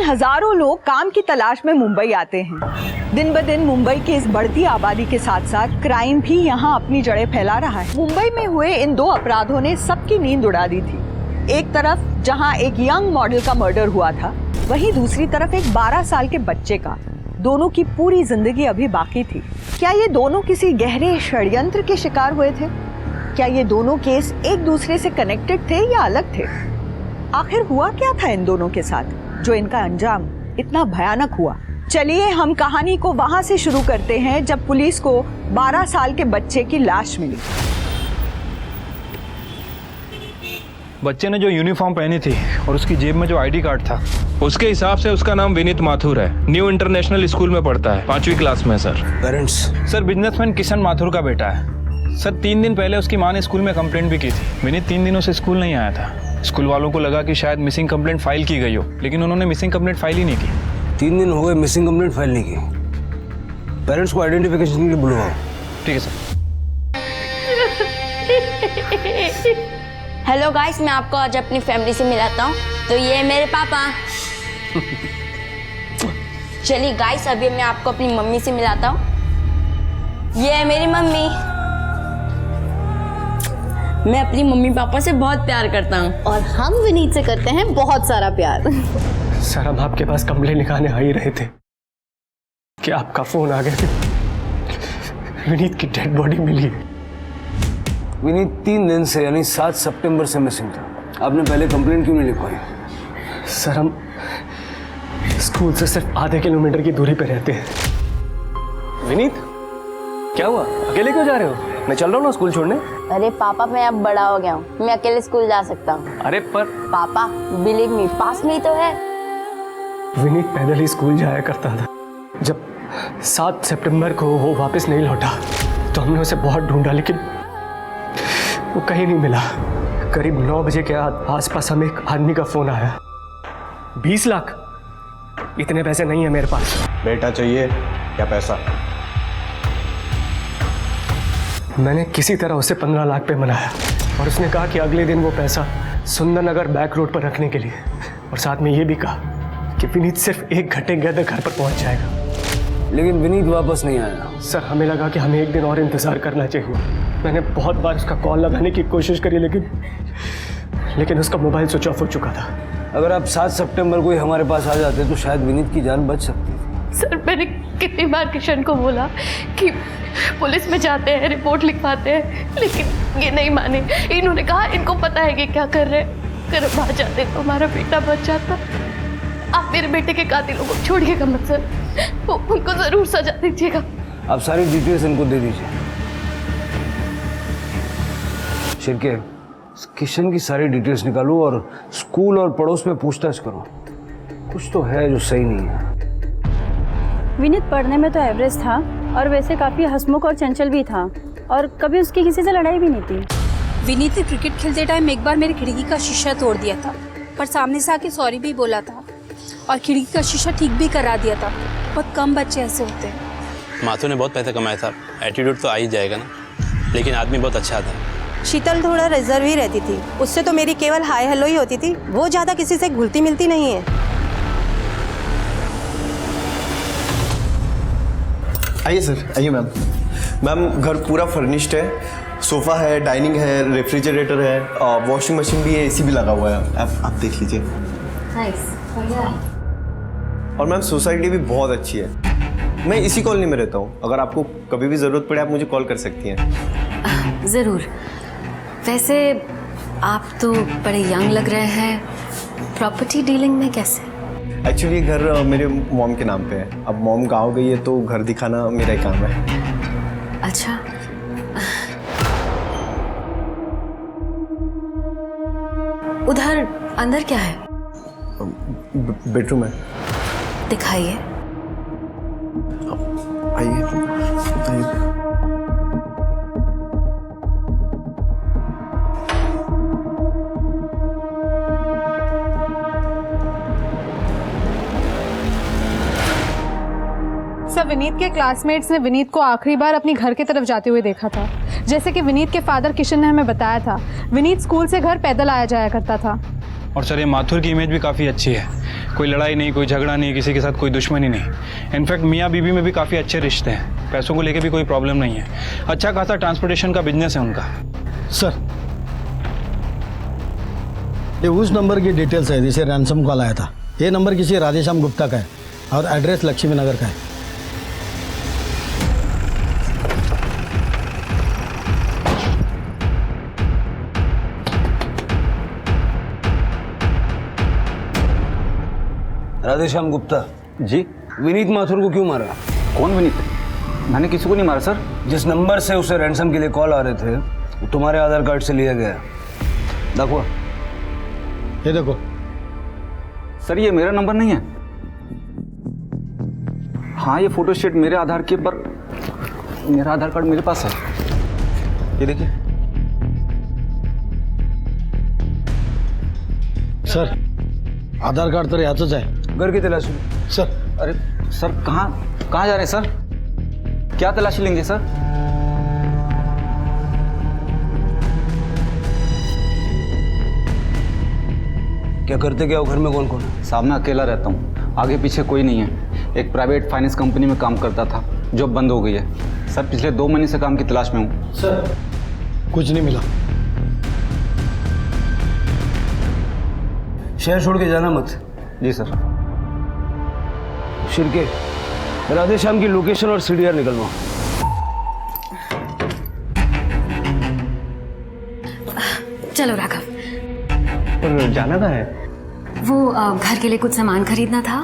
प्रतिदिन हजारों लोग काम की तलाश में मुंबई आते हैं। दिन ब दिन मुंबई की इस बढ़ती आबादी के साथ साथ क्राइम भी यहाँ अपनी जड़ें फैला रहा है। मुंबई में हुए इन दो अपराधों ने सबकी नींद उड़ा दी थी। एक तरफ जहाँ एक यंग मॉडल का मर्डर हुआ था, वहीं दूसरी तरफ एक 12 साल के बच्चे का। दोनों की पूरी जिंदगी अभी बाकी थी। क्या ये दोनों किसी गहरे षड्यंत्र के शिकार हुए थे? क्या ये दोनों केस एक दूसरे से कनेक्टेड थे या अलग थे? आखिर हुआ क्या था इन दोनों के साथ जो इनका अंजाम इतना भयानक हुआ? चलिए हम कहानी को वहां से शुरू करते हैं जब पुलिस को 12 साल के बच्चे की लाश मिली। बच्चे ने जो यूनिफॉर्म पहनी थी और उसकी जेब में जो आईडी कार्ड था, उसके हिसाब से उसका नाम विनीत माथुर है। न्यू इंटरनेशनल स्कूल में पढ़ता है, 5वीं क्लास में। Sir parents? Sir businessman Kishan Mathur का बेटा है। सर 3 दिन पहले उसकी माँ ने स्कूल में कंप्लेंट भी की थी। विनीत 3 दिनों से स्कूल नहीं आया था। स्कूल वालों को लगा कि शायद मिसिंग कंप्लेंट फाइल की गई हो, लेकिन उन्होंने मिसिंग कंप्लेंट फाइल ही नहीं की। 3 दिन हो गए मिसिंग कंप्लेंट फाइल नहीं की। पेरेंट्स को आइडेंटिफिकेशन के लिए बुलवाओ। ठीक है सर। हेलो गाइस, मैं आपको आज अपनी फैमिली से मिलाता हूँ। तो ये है मेरे पापा। चलिए गाइस, अभी मैं आपको अपनी मम्मी से मिलाता हूँ। ये है मेरी मम्मी। मैं अपनी मम्मी पापा से बहुत प्यार करता हूँ और हम विनीत से करते हैं बहुत सारा प्यार। सर हम आपके पास कंप्लेंट लिखाने आ ही रहे थे कि आपका फोन आ गया। विनीत की डेड बॉडी मिली है। विनीत 3 दिन से यानी 7 सितंबर से मिसिंग था। आपने पहले कंप्लेंट क्यों नहीं लिखवाई? सर हम स्कूल से सिर्फ आधे किलोमीटर की दूरी पर रहते हैं। विनीत, क्या हुआ? अकेले क्यों जा रहे हो? मैं चल रहा हूँ ना स्कूल छोड़ने। अरे पापा, मैं अब बड़ा हो गया हूँ, मैं अकेले स्कूल जा सकता हूँ। अरे पर पापा बिलीव मी, पास में ही तो है। विनीत पैदल ही स्कूल जाया करता था। जब 7 सितंबर को वो वापस नहीं लौटा तो हमने उसे बहुत ढूंढा, लेकिन वो कहीं नहीं मिला। करीब 9 बजे के आसपास हमें एक आदमी का फोन आया। 20 लाख? इतने पैसे नहीं है मेरे पास। बेटा चाहिए या पैसा? मैंने किसी तरह उसे 15 लाख पे मनाया और उसने कहा कि अगले दिन वो पैसा सुंदर नगर बैक रोड पर रखने के लिए, और साथ में ये भी कहा कि विनीत सिर्फ 1 घंटे के अंदर घर पर पहुंच जाएगा। लेकिन विनीत वापस नहीं आया। सर हमें लगा कि हमें 1 दिन और इंतजार करना चाहिए। मैंने बहुत बार उसका कॉल लगाने की कोशिश करी, लेकिन उसका मोबाइल स्विच ऑफ हो चुका था। अगर आप 7 सितंबर को ही हमारे पास आ जाते तो शायद विनीत की जान बच सकती थी। सर मैंने कितनी बार किशन को बोला कि पुलिस में जाते हैं, रिपोर्ट लिखवाते हैं, लेकिन ये नहीं माने। इन्होंने कहा इनको पता है कि क्या कर रहे हैं, अगर बाहर जाते तो हमारा बेटा बच जाता। आप मेरे बेटे के कातिलों को छोड़िएगा मत सर, उनको जरूर सजा दीजिएगा। आप सारी डिटेल्स इनको दे दीजिए। शिरके, किशन की सारी डिटेल्स निकालो और स्कूल और पड़ोस में पूछताछ करो। कुछ तो है जो सही नहीं है। विनीत पढ़ने में तो एवरेज था और वैसे काफ़ी हंसमुख और चंचल भी था, और कभी उसकी किसी से लड़ाई भी नहीं थी। विनीत ने क्रिकेट खेलते टाइम एक बार मेरी खिड़की का शीशा तोड़ दिया था, पर सामने से आके सॉरी भी बोला था और खिड़की का शीशा ठीक भी करा दिया था। बहुत कम बच्चे ऐसे होते हैं। माथुर ने बहुत पैसा कमाया था, एटीट्यूड तो आ ही जाएगा ना, लेकिन आदमी बहुत अच्छा था। शीतल थोड़ा रिजर्व ही रहती थी, उससे तो मेरी केवल हाय हेलो ही होती थी। वो ज़्यादा किसी से घुलती मिलती नहीं है। आइए सर, आइए मैम। मैम घर पूरा फर्निश्ड है, सोफ़ा है, डाइनिंग है, रेफ्रिजरेटर है, वॉशिंग मशीन भी है, एसी भी लगा हुआ है। आप देख लीजिए। नाइस। और मैम सोसाइटी भी बहुत अच्छी है। मैं इसी कॉलोनी में रहता हूँ। अगर आपको कभी भी ज़रूरत पड़े आप मुझे कॉल कर सकती हैं। ज़रूर। वैसे आप तो बड़े यंग लग रहे हैं, प्रॉपर्टी डीलिंग में कैसे? एक्चुअली ये घर मेरे मॉम के नाम पे है। अब मॉम गाँव गई है तो घर दिखाना मेरा ही काम है। अच्छा। उधर अंदर क्या है? बेडरूम है। दिखाइए। आइए, बताइए। सब विनीत के क्लासमेट्स ने विनीत को आखिरी बार अपनी घर की तरफ जाते हुए देखा था। जैसे कि विनीत के फादर किशन ने हमें बताया था, विनीत स्कूल से घर पैदल आया जाया करता था। और सर ये माथुर की इमेज भी काफ़ी अच्छी है। कोई लड़ाई नहीं, कोई झगड़ा नहीं, किसी के साथ कोई दुश्मनी नहीं। इनफैक्ट मियाँ बीवी में भी काफ़ी अच्छे रिश्ते हैं, पैसों को लेके भी कोई प्रॉब्लम नहीं है। अच्छा खासा ट्रांसपोर्टेशन का बिजनेस है उनका। सर, ये उस नंबर की डिटेल्स है जिसे रैंसम कॉल आया था। ये नंबर किसी राधेश्याम गुप्ता का है और एड्रेस लक्ष्मी नगर का है। राधेश्याम गुप्ता जी। विनीत माथुर को क्यों मारा? कौन विनीत? मैंने किसी को नहीं मारा सर। जिस नंबर से उसे रैंसम के लिए कॉल आ रहे थे वो तुम्हारे आधार कार्ड से लिया गया। देखो, ये देखो सर, ये मेरा नंबर नहीं है। हाँ, ये फोटो स्टेट मेरे आधार के पर मेरा आधार कार्ड मेरे पास है। ये देखिए सर, आधार कार्ड तर याचंच आहे। घर की तलाशी सर। अरे सर, कहाँ जा रहे हैं सर? क्या तलाशी लेंगे सर? क्या करते क्या हो? घर में कौन कौन है? साहब, मैं अकेला रहता हूँ, आगे पीछे कोई नहीं है। एक प्राइवेट फाइनेंस कंपनी में काम करता था, जॉब बंद हो गई है सर। पिछले 2 महीने से काम की तलाश में हूँ। सर, कुछ नहीं मिला। शहर छोड़ के जाना मत। जी सर। शिरके, राधेश्याम की लोकेशन और सीडीआर निकलवाओ। चलो राघव। और जाना कहाँ है? वो घर के लिए कुछ सामान खरीदना था।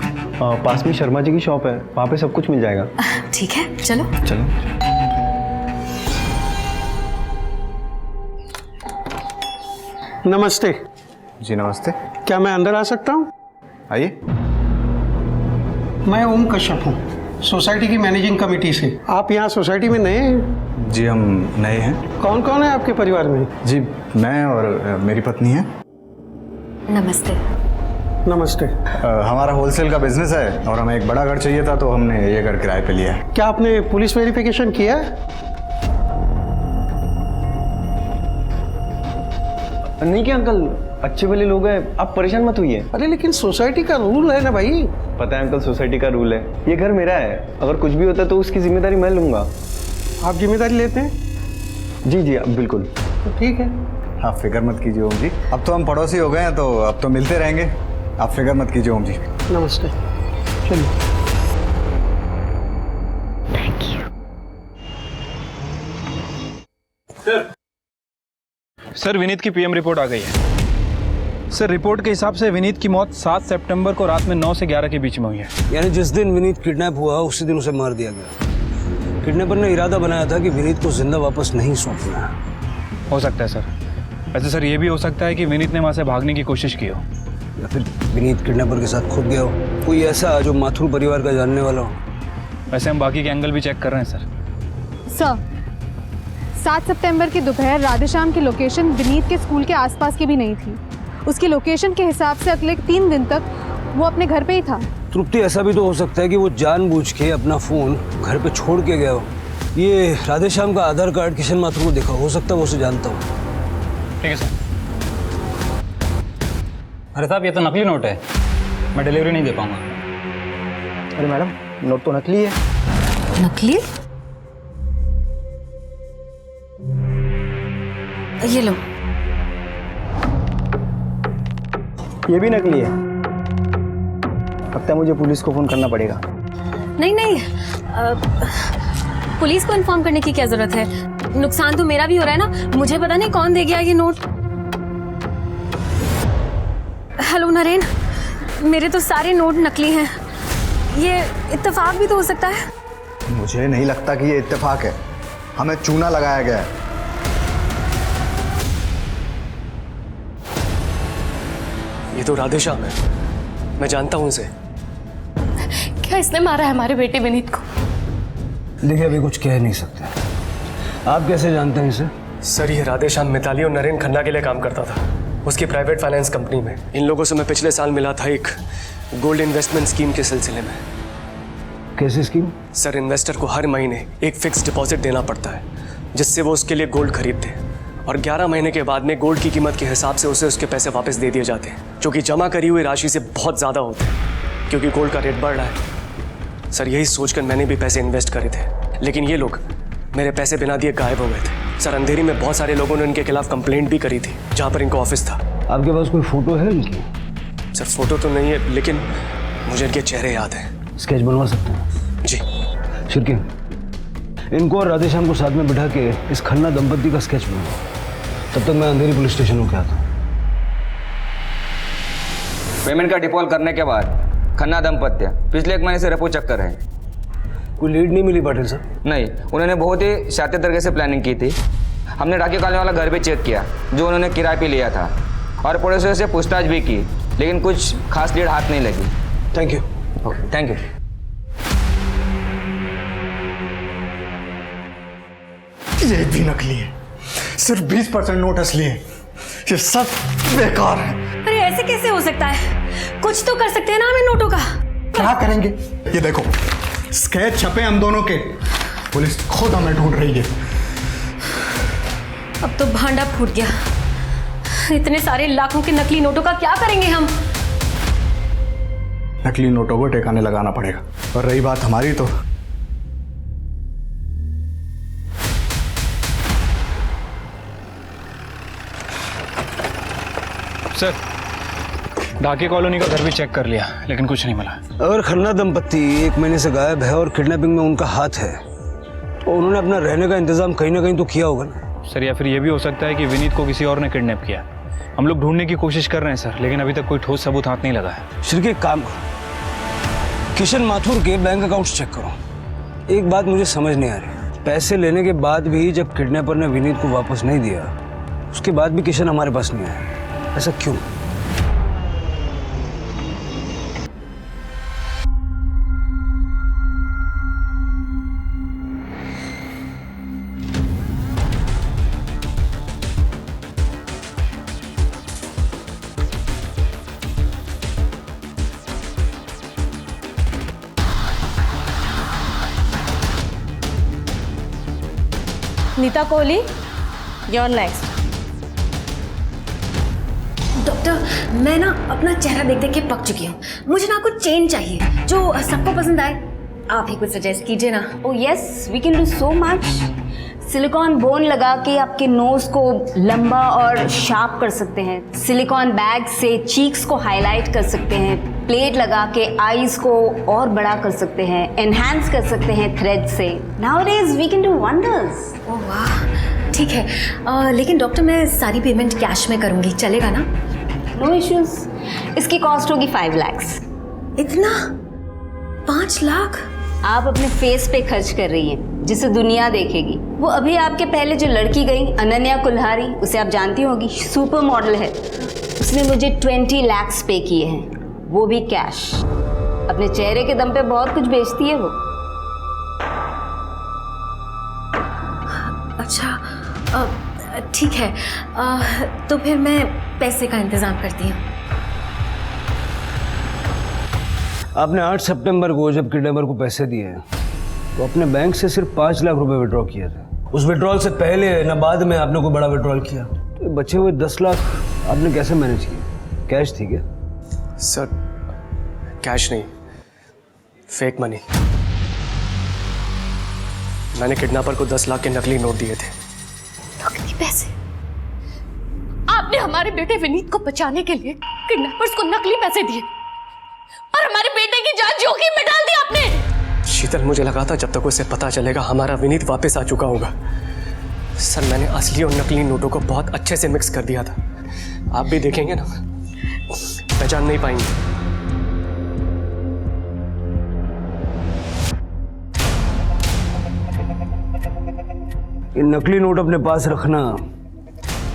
पास में शर्मा जी की शॉप है, वहाँ पे सब कुछ मिल जाएगा। ठीक है, चलो। चलो। नमस्ते। जी नमस्ते। क्या मैं अंदर आ सकता हूँ? आइए। मैं ओम कश्यप हूँ, सोसाइटी की मैनेजिंग कमेटी से। आप यहाँ सोसाइटी में नए हैं? जी हम नए हैं। कौन कौन है आपके परिवार में? जी मैं और मेरी पत्नी है। नमस्ते। नमस्ते। हमारा होलसेल का बिजनेस है और हमें एक बड़ा घर चाहिए था, तो हमने ये घर किराए पे लिया है। क्या आपने पुलिस वेरिफिकेशन किया है? नहीं क्या अंकल, अच्छे वाले लोग हैं, आप परेशान मत होइए। अरे लेकिन सोसाइटी का रूल है ना भाई। पता है अंकल, सोसाइटी का रूल है। ये घर मेरा है, अगर कुछ भी होता है तो उसकी जिम्मेदारी मैं लूंगा। आप जिम्मेदारी लेते हैं? जी जी, अब बिल्कुल। तो ठीक है। आप फिक्र मत कीजिए ओम जी, अब तो हम पड़ोसी हो गए हैं, तो अब तो मिलते रहेंगे। आप फिक्र मत कीजिए ओम जी। नमस्ते। चलिए। Thank you. सर, विनीत की पीएम रिपोर्ट आ गई है। सर, रिपोर्ट के हिसाब से विनीत की मौत 7 सितंबर को रात में 9 से 11 के बीच में हुई है। यानी जिस दिन विनीत किडनैप हुआ उसी दिन उसे मार दिया गया। किडनैपर ने इरादा बनाया था कि विनीत को जिंदा वापस नहीं सौंपना है। हो सकता है सर। वैसे सर, ये भी हो सकता है कि विनीत ने वहाँ से भागने की कोशिश की हो, या फिर विनीत किडनैपर के साथ खुद गया हो, कोई ऐसा जो माथुर परिवार का जानने वाला हो। वैसे हम बाकी के एंगल भी चेक कर रहे हैं सर। सर, 7 सितंबर की दोपहर राधेश्याम की लोकेशन विनीत के स्कूल के आसपास की भी नहीं थी। उसकी लोकेशन के हिसाब से अगले 3 दिन तक वो अपने घर पे ही था। तृप्ति, ऐसा भी तो हो सकता है कि वो जानबूझ के अपना फोन घर पे छोड़ के गया हो। ये राधेश्याम का आधार कार्ड किशन माथुर को देखा, हो सकता है वो उसे जानता हो। ठीक है सर। अरे साहब, ये तो नकली नोट है, मैं डिलीवरी नहीं दे पाऊंगा। अरे मैडम, नोट तो नकली है। नकली? ये लो। ये भी नकली है। लगता है मुझे पुलिस को फोन करना पड़ेगा। नहीं नहीं, पुलिस को इन्फॉर्म करने की क्या जरूरत है? नुकसान तो मेरा भी हो रहा है ना। मुझे पता नहीं कौन दे गया ये नोट। हेलो नरेन, मेरे तो सारे नोट नकली हैं। ये इत्तेफाक भी तो हो सकता है। मुझे नहीं लगता कि ये इत्तेफाक है, हमें चूना लगाया गया है। ये तो राधेश्याम है, मैं जानता हूँ इसे। क्या इसने मारा है हमारे बेटे विनीत को? देखिए, अभी कुछ कह नहीं सकते। आप कैसे जानते हैं इसे? सर, ये राधेश्याम मिताली और नरेन खन्ना के लिए काम करता था, उसकी प्राइवेट फाइनेंस कंपनी में। इन लोगों से मैं पिछले साल मिला था एक गोल्ड इन्वेस्टमेंट स्कीम के सिलसिले में। कैसी स्कीम? सर, इन्वेस्टर को हर महीने एक फिक्स डिपॉजिट देना पड़ता है, जिससे वो उसके लिए गोल्ड खरीदते हैं और 11 महीने के बाद में गोल्ड की कीमत के हिसाब से उसे उसके पैसे वापस दे दिए जाते हैं, जो कि जमा करी हुई राशि से बहुत ज़्यादा होते हैं, क्योंकि गोल्ड का रेट बढ़ रहा है। सर यही सोचकर मैंने भी पैसे इन्वेस्ट करे थे, लेकिन ये लोग मेरे पैसे बिना दिए गायब हो गए थे। सर अंधेरी में बहुत सारे लोगों ने इनके खिलाफ कंप्लेंट भी करी थी, जहाँ पर इनका ऑफिस था। आपके पास कोई फोटो है इनकी? सर फोटो तो नहीं है, लेकिन मुझे इनके चेहरे याद हैं। स्केच बनवा सकते हैं? जी। शिरके, इनको और राधेश्याम को साथ में बिठा के इस खन्ना दंपति का स्केच बनवाओ। तब तक मैं अंधेरी पुलिस स्टेशन होकर आता हूँ। पेमेंट का डिफॉल्ट करने के बाद खन्ना दंपत्य पिछले 1 महीने से रेपो चक्कर है। कोई लीड नहीं मिली पाटिल साहब? नहीं, उन्होंने बहुत ही शातिर तरीके से प्लानिंग की थी। हमने डाके कॉलोनी वाला घर भी चेक किया जो उन्होंने किराए पे लिया था, और पड़ोसियों से पूछताछ भी की, लेकिन कुछ खास लीड हाथ नहीं लगी। Thank you. Okay, thank you. ये भी नकली है, सिर्फ 20% नोट असली है। ये सब बेकार है। अरे ऐसे कैसे हो सकता है? कुछ तो कर सकते हैं ना हम इन नोटों का। क्या करेंगे? ये देखो, स्केच छपे हम दोनों के, पुलिस खुद हमें ढूंढ रही है। अब तो भांडा फूट गया। इतने सारे लाखों के नकली नोटों का क्या करेंगे हम? नकली नोटों को ठिकाने लगाना पड़ेगा। और रही बात हमारी, तो सर डाके कॉलोनी का घर भी चेक कर लिया, लेकिन कुछ नहीं मिला। अगर खन्ना दंपत्ति 1 महीने से गायब है और किडनैपिंग में उनका हाथ है, तो उन्होंने अपना रहने का इंतजाम कहीं ना कहीं तो किया होगा ना। सर या फिर ये भी हो सकता है कि विनीत को किसी और ने किडनैप किया। हम लोग ढूंढने की कोशिश कर रहे हैं सर, लेकिन अभी तक कोई ठोस सबूत हाथ नहीं लगा है। श्री एक काम करो, किशन माथुर के बैंक अकाउंट्स चेक करो। एक बात मुझे समझ नहीं आ रही, पैसे लेने के बाद भी जब किडनैपर ने विनीत को वापस नहीं दिया, उसके बाद भी किशन हमारे पास नहीं आया, ऐसा क्यों? Nita Kohli, your next. Doctor, मैं ना अपना चेहरा देख देख के पक चुकी हूँ। मुझे ना कुछ चेंज चाहिए जो सबको पसंद आए। आप ही कुछ सजेस्ट कीजिए ना। Oh yes, we can do so much. Silicone bone लगा के आपके नोज को लंबा और शार्प कर सकते हैं। सिलिकॉन बैग से चीक्स को हाईलाइट कर सकते हैं। प्लेट लगा के आईज को और बड़ा कर सकते हैं। एनहांस कर सकते हैं थ्रेड से। Nowadays we can do wonders. Oh वाह, ठीक है। लेकिन डॉक्टर मैं सारी पेमेंट कैश में करूँगी, चलेगा ना? No issues. इसकी कॉस्ट होगी 5 लाख। इतना? 5 लाख? आप अपने फेस पे खर्च कर रही हैं, जिसे दुनिया देखेगी। वो अभी आपके पहले जो लड़की गई अनन्या कुल्हारी, उसे आप जानती होगी, सुपर मॉडल है। उसने मुझे 20 लाख पे किए हैं, वो भी कैश। अपने चेहरे के दम पे बहुत कुछ बेचती है वो। अच्छा, ठीक है। तो फिर मैं पैसे का इंतज़ाम करती हूँ। आपने 8 सितंबर को जब किडनैपर को पैसे दिए तो अपने बैंक से सिर्फ 5 लाख रुपए विड्रॉ किया था। उस विड्रॉल से पहले न बाद में आपने कोई बड़ा विड्रॉल किया? तो बचे हुए 10 लाख आपने कैसे मैनेज किया? कैश थी क्या? सर कैश नहीं, फेक मनी। मैंने किडनैपर को 10 लाख के नकली नोट दिए थे। नकली पैसे? आपने हमारे बेटे विनीत को बचाने के लिए किडनैपर्स को नकली पैसे दिए और हमारे बेटे की जान जोखिम में डाल दी आपने। शीतल, मुझे लगा था जब तक उसे पता चलेगा हमारा विनीत वापस आ चुका होगा। सर मैंने असली और नकली नोटों को बहुत अच्छे से मिक्स कर दिया था। आप भी देखेंगे ना, पहचान नहीं पाएंगे। ये नकली नोट अपने पास रखना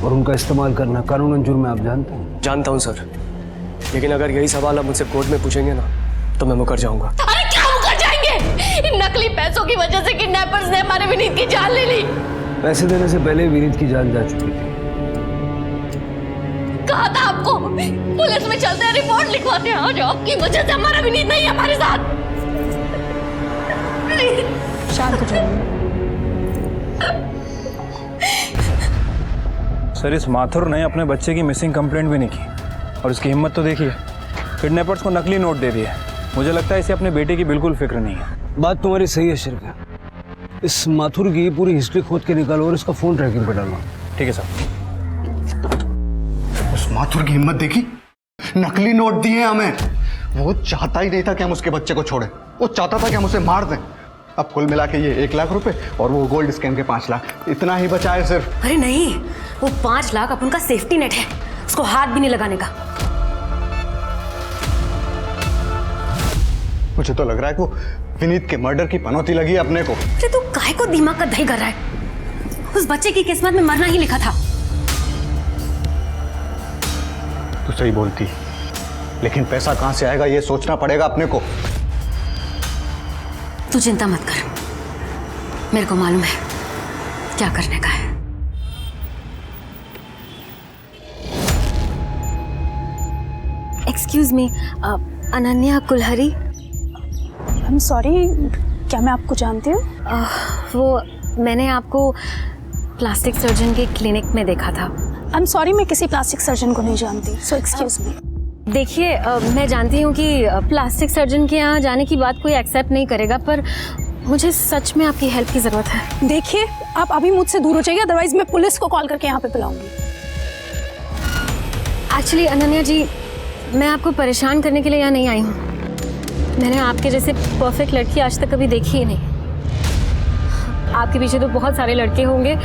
और उनका इस्तेमाल करना कानूनन जुर्म है, आप जानते हैं? जानता हूं सर, लेकिन अगर यही सवाल आप मुझसे कोर्ट में पूछेंगे ना तो मैं मुकर जाऊंगा। अरे क्या मुकर जाएंगे? इन नकली पैसों की वजह से किडनैपर्स ने हमारे विनीत की जान ले ली। पैसे देने से पहले विनीत की जान जा चुकी थी। कहा था आपको, पुलिस में चलते हैं, रिपोर्ट लिखवाते हैं। आज आपकी वजह से हमारा विनीत नहीं है हमारे साथ। शांत हो जाइए। सर इस माथुर ने अपने बच्चे की मिसिंग कंप्लेंट भी नहीं की और इसकी हिम्मत तो देखिए, किडनैपर्स को नकली नोट दे दिए। मुझे लगता है इसे अपने बेटे की बिल्कुल फिक्र नहीं है। बात तुम्हारी सही है शिरका, इस माथुर की पूरी हिस्ट्री खोद के निकालो और इसका फोन ट्रैकिंग पे डालो। ठीक है सर। उस माथुर की हिम्मत देखी, नकली नोट दिए हमें। वो चाहता ही नहीं था कि हम उसके बच्चे को छोड़ें, वो चाहता था कि हम उसे मार दें। अब कुल मिला के ये 1 लाख रुपए और वो गोल्ड स्कैम के 5 लाख, इतना ही बचा है सिर्फ। अरे नहीं, वो 5 लाख अपन का सेफ्टी नेट है, उसको हाथ भी नहीं लगाने का। मुझे तो लग रहा है कि वो विनीत के मर्डर की पनौती लगी है अपने को। अरे तू काहे को दिमाग का दही कर रहा है? उस बच्चे की किस्मत में मरना ही लिखा था। तू सही बोलती, लेकिन पैसा कहां से आएगा ये सोचना पड़ेगा अपने को। तू चिंता मत कर, मेरे को मालूम है क्या करने का है। Excuse me, Ananya Kulhari. I am sorry, क्या मैं आपको जानती हूँ? वो मैंने आपको प्लास्टिक सर्जन के क्लिनिक में देखा था। आई एम सॉरी, मैं किसी प्लास्टिक सर्जन को नहीं जानती, सो एक्सक्यूज मी। देखिए, मैं जानती हूँ कि प्लास्टिक सर्जन के यहाँ जाने की बात कोई एक्सेप्ट नहीं करेगा, पर मुझे सच में आपकी हेल्प की ज़रूरत है। देखिए, आप अभी मुझसे दूर हो जाइए, अदरवाइज मैं पुलिस को कॉल करके यहाँ पे बुलाऊंगी। एक्चुअली अनन्या जी, मैं आपको परेशान करने के लिए यहाँ नहीं आई हूँ। मैंने आपके जैसे परफेक्ट लड़की आज तक कभी देखी ही नहीं। आपके पीछे तो बहुत सारे लड़के होंगे,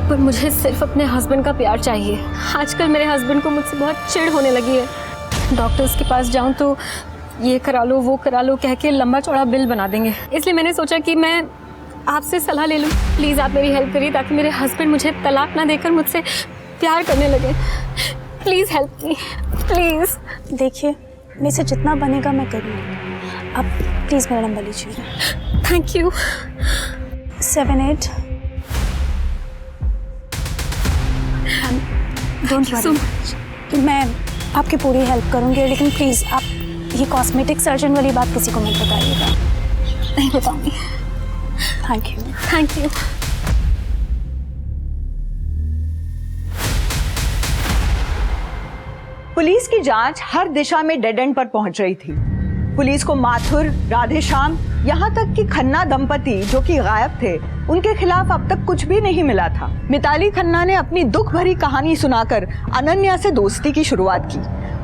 पर मुझे सिर्फ अपने हस्बैंड का प्यार चाहिए। आजकल मेरे हस्बैंड को मुझसे बहुत चिढ़ होने लगी है। डॉक्टर्स के पास जाऊं तो ये करा लो वो करा लो कह के लंबा चौड़ा बिल बना देंगे। इसलिए मैंने सोचा कि मैं आपसे सलाह ले लूं। प्लीज़ आप मेरी हेल्प करिए ताकि मेरे हस्बैंड मुझे तलाक ना देकर मुझसे प्यार करने लगे। Please help me, please. देखिए, मेरे से जितना बनेगा मैं करूँगी। आप प्लीज़ मेरा नंबर लीजिए। Thank you. 78 डोंट वरी, मैं आपकी पूरी हेल्प करूँगी, लेकिन प्लीज़ आप ये कॉस्मेटिक सर्जन वाली बात किसी को मत बताइएगा। नहीं बताऊँगी। Thank you. Thank you. Police की जांच हर दिशा में डेड एंड पर पहुंच रही थी। पुलिस को माथुर, राधेश्याम, यहाँ तक कि खन्ना दंपति जो कि गायब थे, उनके खिलाफ अब तक कुछ भी नहीं मिला था। मिताली खन्ना ने अपनी दुख भरी कहानी सुनाकर अनन्या से दोस्ती की शुरुआत की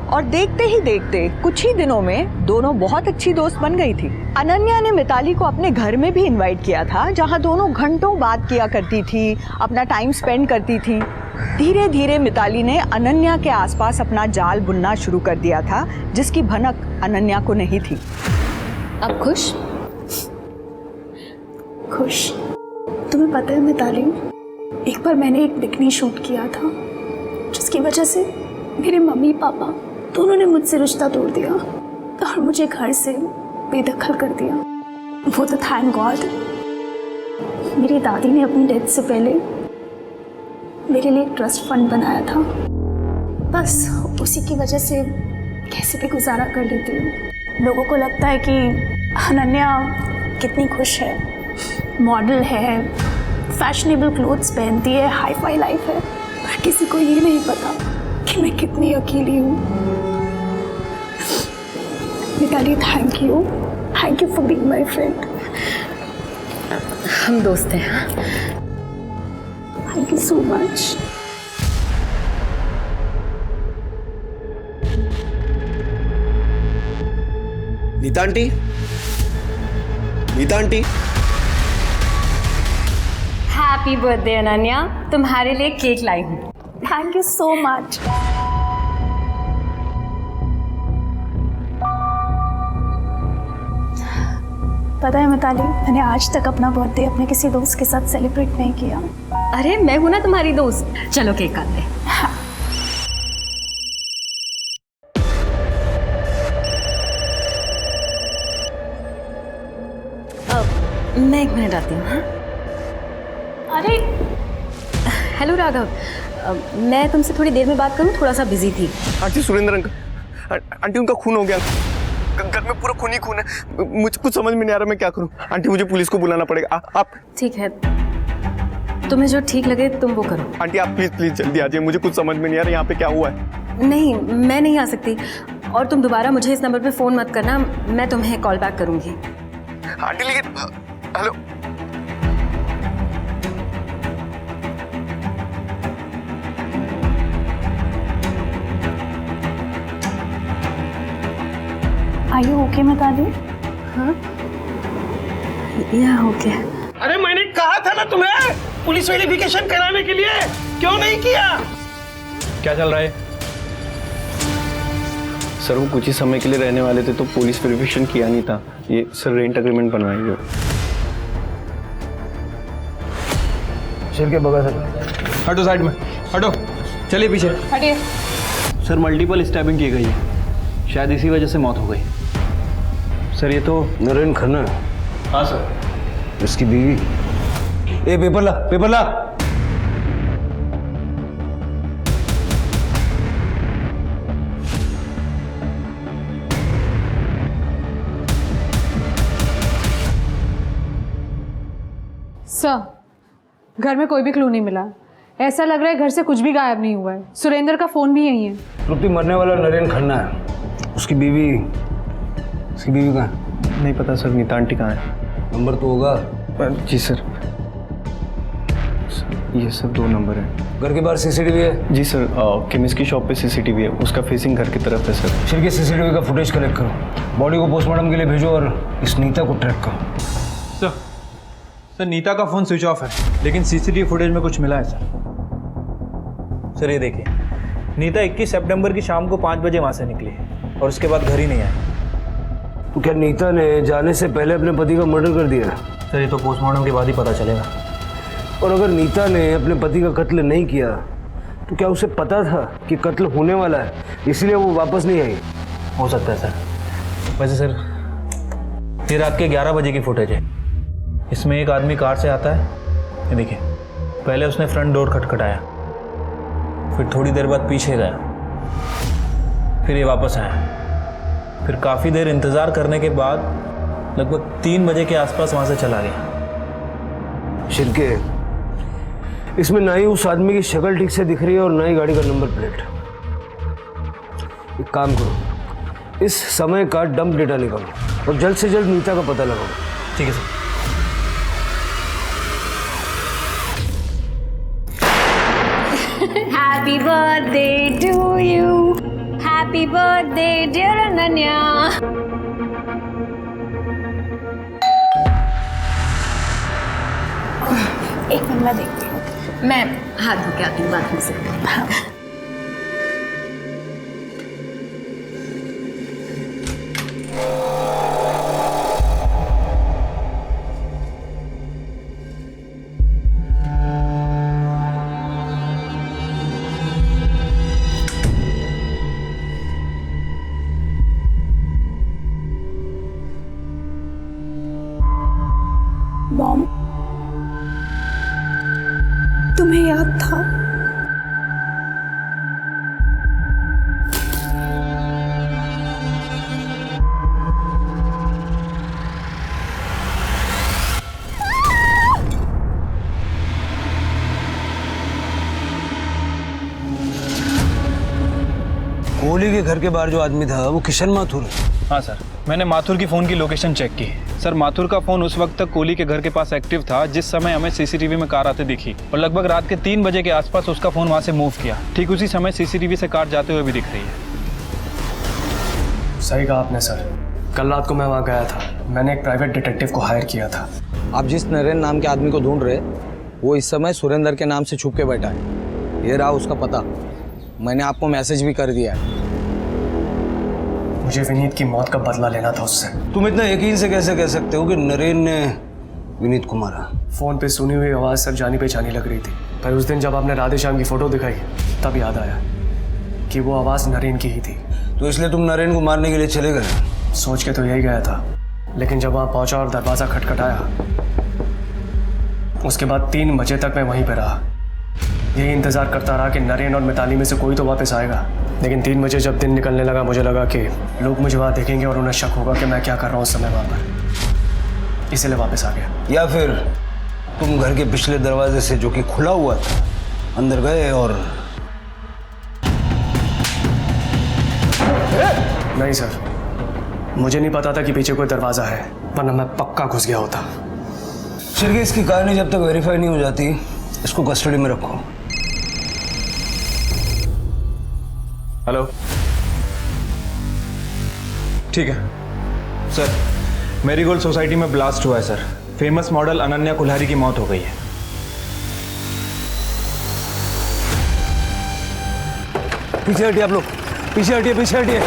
और देखते ही देखते कुछ ही दिनों में दोनों बहुत अच्छी दोस्त बन गई थी। अनन्या ने मिताली को अपने घर में भी इनवाइट किया था, जहाँ दोनों घंटों बात किया करती थी, अपना टाइम स्पेंड करती थी। धीरे धीरे मिताली ने अनन्या के आसपास अपना जाल बुनना शुरू कर दिया था, जिसकी भनक अनन्या को नहीं थी। अब खुश? खुश? तुम्हें पता है मिताली, एक बार मैंने एक बिकनी शूट किया था, जिसकी वजह से मेरे मम्मी पापा दोनों ने मुझसे रिश्ता तोड़ दिया और मुझे घर से बेदखल कर दिया। वो तो थैंक गॉड मेरी दादी ने अपनी डेथ से पहले मेरे लिए एक ट्रस्ट फंड बनाया था। बस उसी की वजह से कैसे भी गुजारा कर लेती हूँ। लोगों को लगता है कि अनन्या कितनी खुश है, मॉडल है, फैशनेबल क्लोथ्स पहनती है, हाई फाई लाइफ है, पर किसी को ये नहीं पता कि मैं कितनी अकेली हूँ। Mitali, thank you for being my friend. हम दोस्त हैं। Thank you so much. Nita aunty, Nita aunty. Happy birthday Ananya, तुम्हारे लिए केक लाई हूँ। Thank you so much. पता है मिताली, मैंने आज तक अपना बर्थडे अपने किसी दोस्त के साथ सेलिब्रेट नहीं किया। अरे मैं हूं ना तुम्हारी दोस्त, चलो केक काटते हैं। मैं 1 मिनट आती हूँ। अरे हेलो राघव, मैं तुमसे थोड़ी देर में बात करूँ, थोड़ा सा बिजी थी। आंटी सुरेंद्र अंकल, आंटी उनका खून हो गया, घर में पूरा खून ही खून है। मुझे कुछ समझ में नहीं आ रहा मैं क्या करूँ। आंटी मुझे पुलिस को बुलाना पड़ेगा। आप ठीक है, तुम्हें जो ठीक लगे तुम वो करो। आंटी आप प्लीज प्लीज जल्दी आ जाइए, मुझे कुछ समझ में नहीं आ रहा यहाँ पे क्या हुआ है। नहीं, मैं नहीं आ सकती, और तुम दोबारा मुझे इस नंबर पे फ़ोन मत करना, मैं तुम्हें कॉल बैक करूँगी। आंटी लेकिन hello, are you okay Mitali? हाँ, यह ओके। अरे मैंने कहा था ना तुम्हें पुलिस वेरिफिकेशन कराने के लिए, क्यों नहीं किया? क्या चल रहा है? सर वो कुछ ही समय के लिए रहने वाले थे तो पुलिस वेरिफिकेशन किया नहीं था। ये सर रेंट एग्रीमेंट बनवाएंगे। सर के बगल सर। हटो साइड में, हटो, चलिए पीछे। हटिए। सर मल्टीपल स्टैबिंग की गई है, शायद इसी वजह से मौत हो गई। सर ये तो नरेन खन्ना है। हाँ सर। इसकी बीवी। ए पेपर ला, पेपर ला। सर, घर में कोई भी क्लू नहीं मिला। ऐसा लग रहा है घर से कुछ भी गायब नहीं हुआ है। सुरेंद्र का फोन भी यही है। तृप्ति मरने वाला नरेन खन्ना है। उसकी बीवी कहाँ है? नहीं पता सर, नीता आंटी कहाँ है? नंबर तो होगा। जी सर, ये सब 2 नंबर है। घर के बाहर सीसीटीवी है? जी सर, केमिस्ट की शॉप पे सीसीटीवी है, उसका फेसिंग घर की तरफ है सर। फिर के सीसीटीवी का फुटेज कलेक्ट करो, बॉडी को पोस्टमार्टम के लिए भेजो और इस नीता को ट्रैक करो। सर नीता का फोन स्विच ऑफ है, लेकिन सीसीटीवी फुटेज में कुछ मिला है सर। ये देखिए, नीता 21 सितंबर की शाम को 5 बजे वहाँ से निकली और उसके बाद घर ही नहीं आई। तो क्या नीता ने जाने से पहले अपने पति का मर्डर कर दिया? सर ये तो पोस्टमार्टम के बाद ही पता चलेगा। और अगर नीता ने अपने पति का कत्ल नहीं किया तो क्या उसे पता था कि कत्ल होने वाला है, इसलिए वो वापस नहीं आई? हो सकता है सर। वैसे सर ये रात के 11 बजे की फुटेज है। इसमें एक आदमी कार से आता है, ये देखिए, पहले उसने फ्रंट डोर खटखटाया, फिर थोड़ी देर बाद पीछे गया, फिर ये वापस आया, फिर काफ़ी देर इंतज़ार करने के बाद लगभग 3 बजे के आसपास वहाँ से चला गया। शिरके, इसमें ना ही उस आदमी की शक्ल ठीक से दिख रही है और ना ही गाड़ी का नंबर प्लेट। एक काम करो, इस समय का डंप डेटा निकालो और जल्द से जल्द नीता का पता लगाओ। ठीक है sir. Happy birthday to you. Happy birthday dear Ananya. एक मिनट मैं देखती हूँ। मैं हाथ धो के आती हूँ बात में से। मॉम, तुम्हें याद था? कोहली के घर के बाहर जो आदमी था वो किशन माथुर है। हाँ सर, मैंने माथुर की फ़ोन की लोकेशन चेक की। सर माथुर का फ़ोन उस वक्त तक कोहली के घर के पास एक्टिव था जिस समय हमें सीसीटीवी में कार आते दिखी, और लगभग रात के 3 बजे के आसपास उसका फ़ोन वहाँ से मूव किया। ठीक उसी समय सीसीटीवी से कार जाते हुए भी दिख रही है। सही कहा आपने सर, कल रात को मैं वहाँ गया था। मैंने एक प्राइवेट डिटेक्टिव को हायर किया था। आप जिस नरेन नाम के आदमी को ढूंढ रहे वो इस समय सुरेंद्र के नाम से छुप के बैठा है। ये रहा उसका पता, मैंने आपको मैसेज भी कर दिया है। मुझे विनीत की मौत का बदला लेना था उससे। तुम इतना यकीन से कैसे कह सकते हो कि नरेन ने विनीत को मारा? फ़ोन पे सुनी हुई आवाज़ सर जानी पहचानी लग रही थी, पर उस दिन जब आपने राधे श्याम की फ़ोटो दिखाई तब याद आया कि वो आवाज़ नरेन की ही थी। तो इसलिए तुम नरेन को मारने के लिए चले गए? सोच के तो यही गया था, लेकिन जब वहाँ पहुँचा और दरवाज़ा खटखटाया, उसके बाद 3 बजे तक मैं वहीं पर रहा। यही इंतज़ार करता रहा कि नरेन और मिताली में से कोई तो वापस आएगा। लेकिन 3 बजे जब दिन निकलने लगा, मुझे लगा कि लोग मुझे वहाँ देखेंगे और उन्हें शक होगा कि मैं क्या कर रहा हूँ उस समय वहाँ पर, इसीलिए वापस आ गया। या फिर तुम घर के पिछले दरवाजे से, जो कि खुला हुआ था, अंदर गए और नहीं सर, मुझे नहीं पता था कि पीछे कोई दरवाजा है, वरना मैं पक्का घुस गया होता। शिरके, इसकी कहानी जब तक वेरीफाई नहीं हो जाती, इसको कस्टडी में रखो। हेलो, ठीक है सर। मेरीगोल्ड सोसाइटी में ब्लास्ट हुआ है sir. Famous model Ananya Kulhari की मौत हो गई है। पीछे हटिए आप लोग, पीछे हटिए, पीछे हटिए,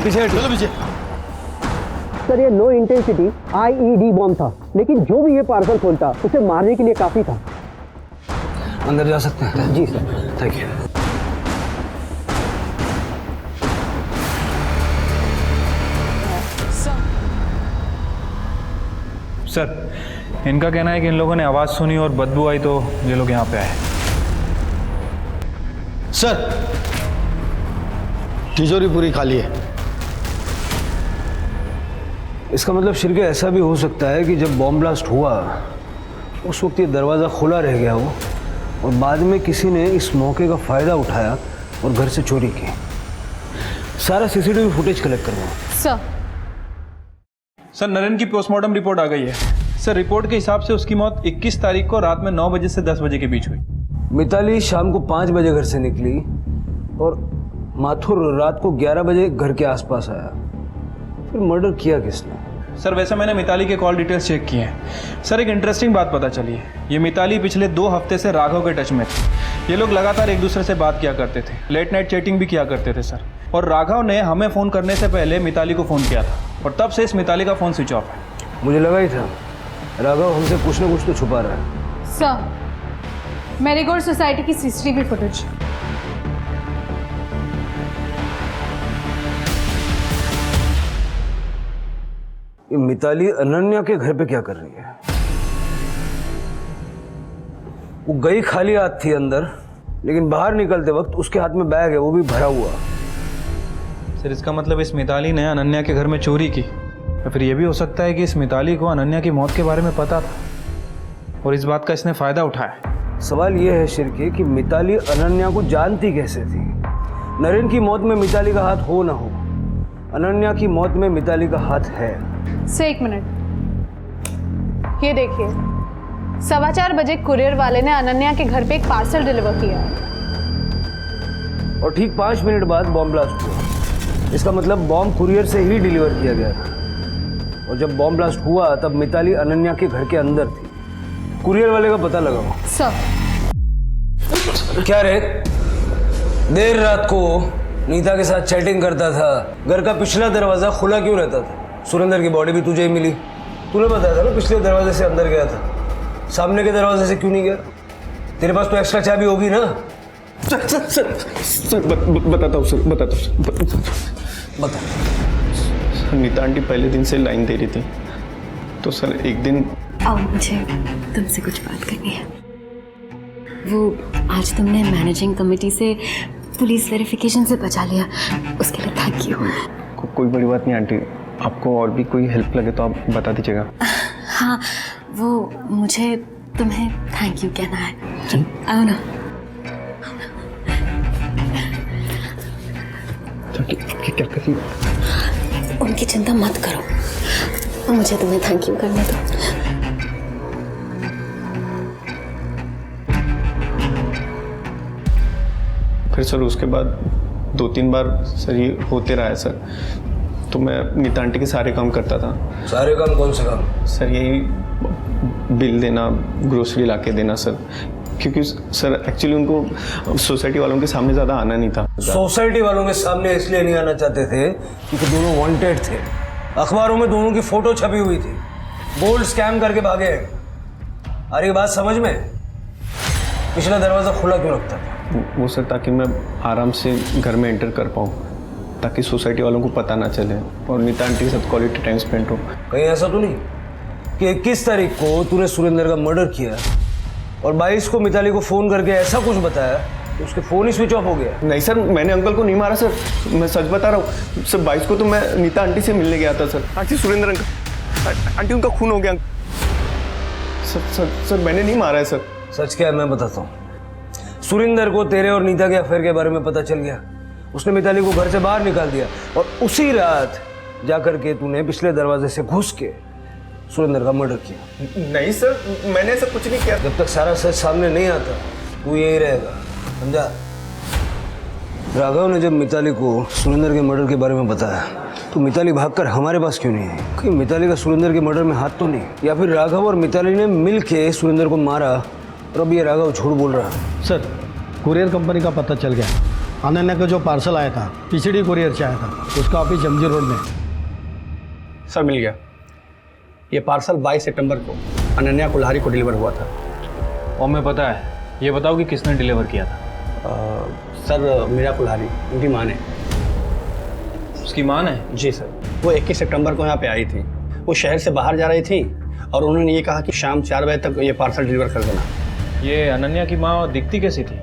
पीछे हटिए। चलो पीछे। सर, ये लो इंटेंसिटी IED बॉम्ब था, लेकिन जो भी ये पार्सल खोलता उसे मारने के लिए काफी था। अंदर जा सकते हैं? जी सर। Thank you. सर, इनका कहना है कि इन लोगों ने आवाज़ सुनी और बदबू आई तो ये लोग यहाँ पे आए। सर, तिजोरी पूरी खाली है। इसका मतलब शिरके ऐसा भी हो सकता है कि जब बॉम्ब ब्लास्ट हुआ उस वक्त ये दरवाज़ा खुला रह गया हो और बाद में किसी ने इस मौके का फ़ायदा उठाया और घर से चोरी की। सारा CCTV फुटेज कलेक्ट करना। सर, नरेन की पोस्टमार्टम रिपोर्ट आ गई है। सर, रिपोर्ट के हिसाब से उसकी मौत 21 तारीख को रात में 9 बजे से 10 बजे के बीच हुई। मिताली शाम को 5 बजे घर से निकली और माथुर रात को 11 बजे घर के आसपास आया। फिर मर्डर किया किसने? सर, वैसे मैंने मिताली के कॉल डिटेल्स चेक किए हैं। सर, एक इंटरेस्टिंग बात पता चली है। ये मिताली पिछले 2 हफ्ते से राघव के टच में थी। ये लोग लगातार एक दूसरे से बात किया करते थे, लेट नाइट चैटिंग भी किया करते थे सर। और राघव ने हमें फ़ोन करने से पहले मिताली को फ़ोन किया था और तब से इस मिताली का फ़ोन स्विच ऑफ है। मुझे लगा ही था राघव हमसे कुछ ना कुछ तो छुपा रहा है। सर, मेरीगोल्ड सोसाइटी की CCTV फुटेज। ये मिताली अनन्या के घर पे क्या कर रही है? वो गई खाली हाथ थी अंदर, लेकिन बाहर निकलते वक्त उसके हाथ में बैग है, वो भी भरा हुआ। सर, इसका मतलब इस मिताली ने अनन्या के घर में चोरी की। या फिर यह भी हो सकता है कि इस मिताली को अनन्या की मौत के बारे में पता था और इस बात का इसने फ़ायदा उठाया। सवाल यह है शिरके कि मिताली अनन्या को जानती कैसे थी? नरेन की मौत में मिताली का हाथ हो ना हो, अनन्या की मौत में मिताली का हाथ है। से 1 मिनट, ये देखिए, 4:15 बजे कुरियर वाले ने अनन्या के घर पे एक पार्सल डिलीवर किया और ठीक 5 मिनट बाद बॉम्ब ब्लास्ट हुआ। इसका मतलब बॉम्ब कुरियर से ही डिलीवर किया गया था और जब बॉम्ब ब्लास्ट हुआ तब मिताली अनन्या के घर के अंदर थी। कुरियर वाले का पता लगाओ। सर, क्या रे, देर रात को नीता के साथ चैटिंग करता था, घर का पिछला दरवाजा खुला क्यों रहता था? सुरेंद्र की बॉडी भी तुझे ही मिली, तूने बताया था ना पिछले दरवाजे से अंदर गया था, सामने के दरवाजे से क्यों नहीं गया? तेरे पास तो एक्स्ट्रा चाबी होगी ना? सर बताता हूँ सर, बताता हूँ। बता। नीता आंटी पहले दिन से लाइन दे रही थी, तो सर एक दिन आओ, मुझे तुमसे कुछ बात करनी है। वो आज तुमने मैनेजिंग कमेटी से पुलिस वेरिफिकेशन से बचा लिया, उसके लिए थैंक यू। कोई बड़ी बात नहीं आंटी, आपको और भी कोई हेल्प लगे तो आप बता दीजिएगा। हाँ, वो मुझे तुम्हें थैंक यू कहना है। आओ ना। क्या कर रही हो? उनकी चिंता मत करो, मुझे तुम्हें थैंक यू करने दो। फिर सर उसके बाद 2-3 बार सर ये होते रहा है सर, तो मैं नीता आंटी के सारे काम करता था। सारे काम? कौन से काम? सर यही बिल देना, ग्रोसरी ला के देना सर, क्योंकि सर एक्चुअली उनको सोसाइटी वालों के सामने ज़्यादा आना नहीं था। सोसाइटी वालों के सामने इसलिए नहीं आना चाहते थे क्योंकि दोनों वांटेड थे, अखबारों में दोनों की फोटो छपी हुई थी, गोल्ड स्कैम करके भागे। अरे बात समझ में? पिछला दरवाज़ा खुला क्यों रखता था? वो सर ताकि मैं आराम से घर में एंटर कर पाऊँ, ताकि सोसाइटी वालों को पता ना चले और नीता आंटी के साथ क्वालिटी टाइम स्पेंड हो। कहीं ऐसा तो नहीं कि 21 तारीख को तूने सुरेंद्र का मर्डर किया और 22 को मिताली को फ़ोन करके ऐसा कुछ बताया तो उसके फ़ोन ही स्विच ऑफ हो गया? नहीं सर, मैंने अंकल को नहीं मारा सर, मैं सच बता रहा हूँ सर। 22 को तो मैं नीता आंटी से मिलने गया था sir. Aunty Surendra uncle, aunty उनका खून हो गया सर मैंने नहीं मारा है सर। सच क्या है मैं बताता हूँ। सुरेंद्र को तेरे और नीता के अफेयर के बारे में पता चल गया। उसने मिताली को घर से बाहर निकाल दिया और उसी रात जाकर के तूने पिछले दरवाजे से घुस के सुरेंद्र का मर्डर किया। नहीं सर, मैंने ऐसा कुछ नहीं किया। जब तक सारा सच सामने नहीं आता तू यही रहेगा, समझा? राघव ने जब मिताली को सुरेंद्र के मर्डर के बारे में बताया तो मिताली भागकर हमारे पास क्यों नहीं आई? कहीं मिताली का सुरेंद्र के मर्डर में हाथ तो नहीं? या फिर राघव और मिताली ने मिल के सुरेंद्र को मारा और अब ये राघव झूठ बोल रहा है? सर, कुरियर कंपनी का पता चल गया। अनन्या का जो पार्सल आया था पीसीडी कुरियर से आया था, उसका ऑफिस जमजी रोड में। सर मिल गया। ये पार्सल 22 सितंबर को अनन्या कुल्हारी को डिलीवर हुआ था। और मैं पता है, ये बताओ कि किसने डिलीवर किया था? सर मीरा कुल्हारी, उनकी माँ ने। उसकी माँ ने? जी सर। वो 21 सितंबर को यहाँ पे आई थी। वो शहर से बाहर जा रही थी और उन्होंने ये कहा कि शाम 4 बजे तक ये पार्सल डिलीवर कर देना। ये अनन्या की माँ दिखती कैसी थी?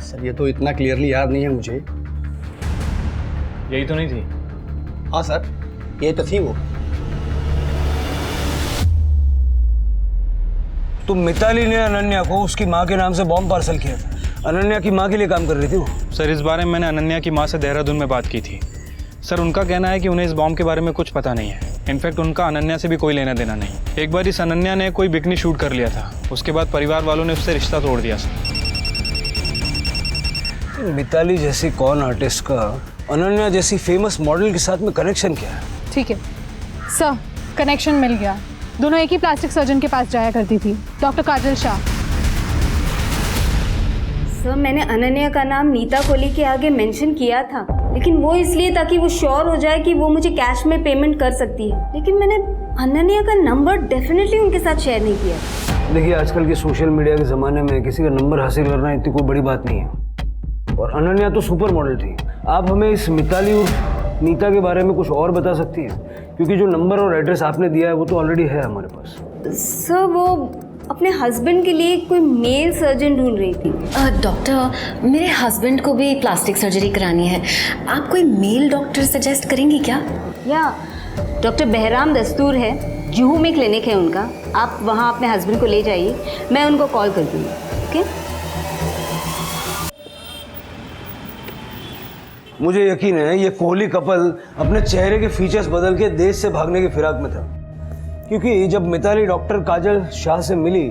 सर ये तो इतना क्लियरली याद नहीं है मुझे। यही तो नहीं थी? हाँ सर, ये तो थी वो। तो मिताली ने अनन्या को उसकी माँ के नाम से बॉम्ब पार्सल किया था। अनन्या की माँ के लिए काम कर रही थी वो। सर इस बारे में मैंने अनन्या की माँ से देहरादून में बात की थी। सर उनका कहना है कि उन्हें इस बॉम्ब के बारे में कुछ पता नहीं है। इनफैक्ट उनका अनन्या से भी कोई लेना देना नहीं। एक बार इस अनन्या ने कोई बिकनी शूट कर लिया था, उसके बाद परिवार वालों ने उससे रिश्ता तोड़ दिया। सर मिताली जैसी कौन आर्टिस्ट का अनन्या जैसी फेमस मॉडल के साथ में कनेक्शन क्या है? ठीक है सर, कनेक्शन मिल गया। दोनों एक ही प्लास्टिक सर्जन के पास जाया करती थी, डॉक्टर काजल शाह। सर मैंने अनन्या का नाम नीता कोहली के आगे मेंशन किया था, लेकिन वो इसलिए ताकि वो श्योर हो जाए कि वो मुझे कैश में पेमेंट कर सकती है। लेकिन मैंने अनन्या का नंबर डेफिनेटली उनके साथ शेयर नहीं किया। देखिए आजकल के सोशल मीडिया के ज़माने में किसी का नंबर हासिल करना इतनी कोई बड़ी बात नहीं है। और अनन्या तो सुपर मॉडल थी। आप हमें इस मिताली और नीता के बारे में कुछ और बता सकती हैं? क्योंकि जो नंबर और एड्रेस आपने दिया है वो तो ऑलरेडी है हमारे पास। सर वो अपने हस्बैंड के लिए कोई मेल सर्जन ढूंढ रही थी। डॉक्टर, मेरे हस्बैंड को भी प्लास्टिक सर्जरी करानी है। आप कोई मेल डॉक्टर सजेस्ट करेंगी क्या? या डॉक्टर बहराम दस्तूर है, जुहू में क्लिनिक है उनका। आप वहाँ अपने हस्बैंड को ले जाइए, मैं उनको कॉल कर दूँगी। ओके? मुझे यकीन है ये कोहली कपल अपने चेहरे के फीचर्स बदल के देश से भागने की फिराक में था। क्योंकि जब मिताली डॉक्टर काजल शाह से मिली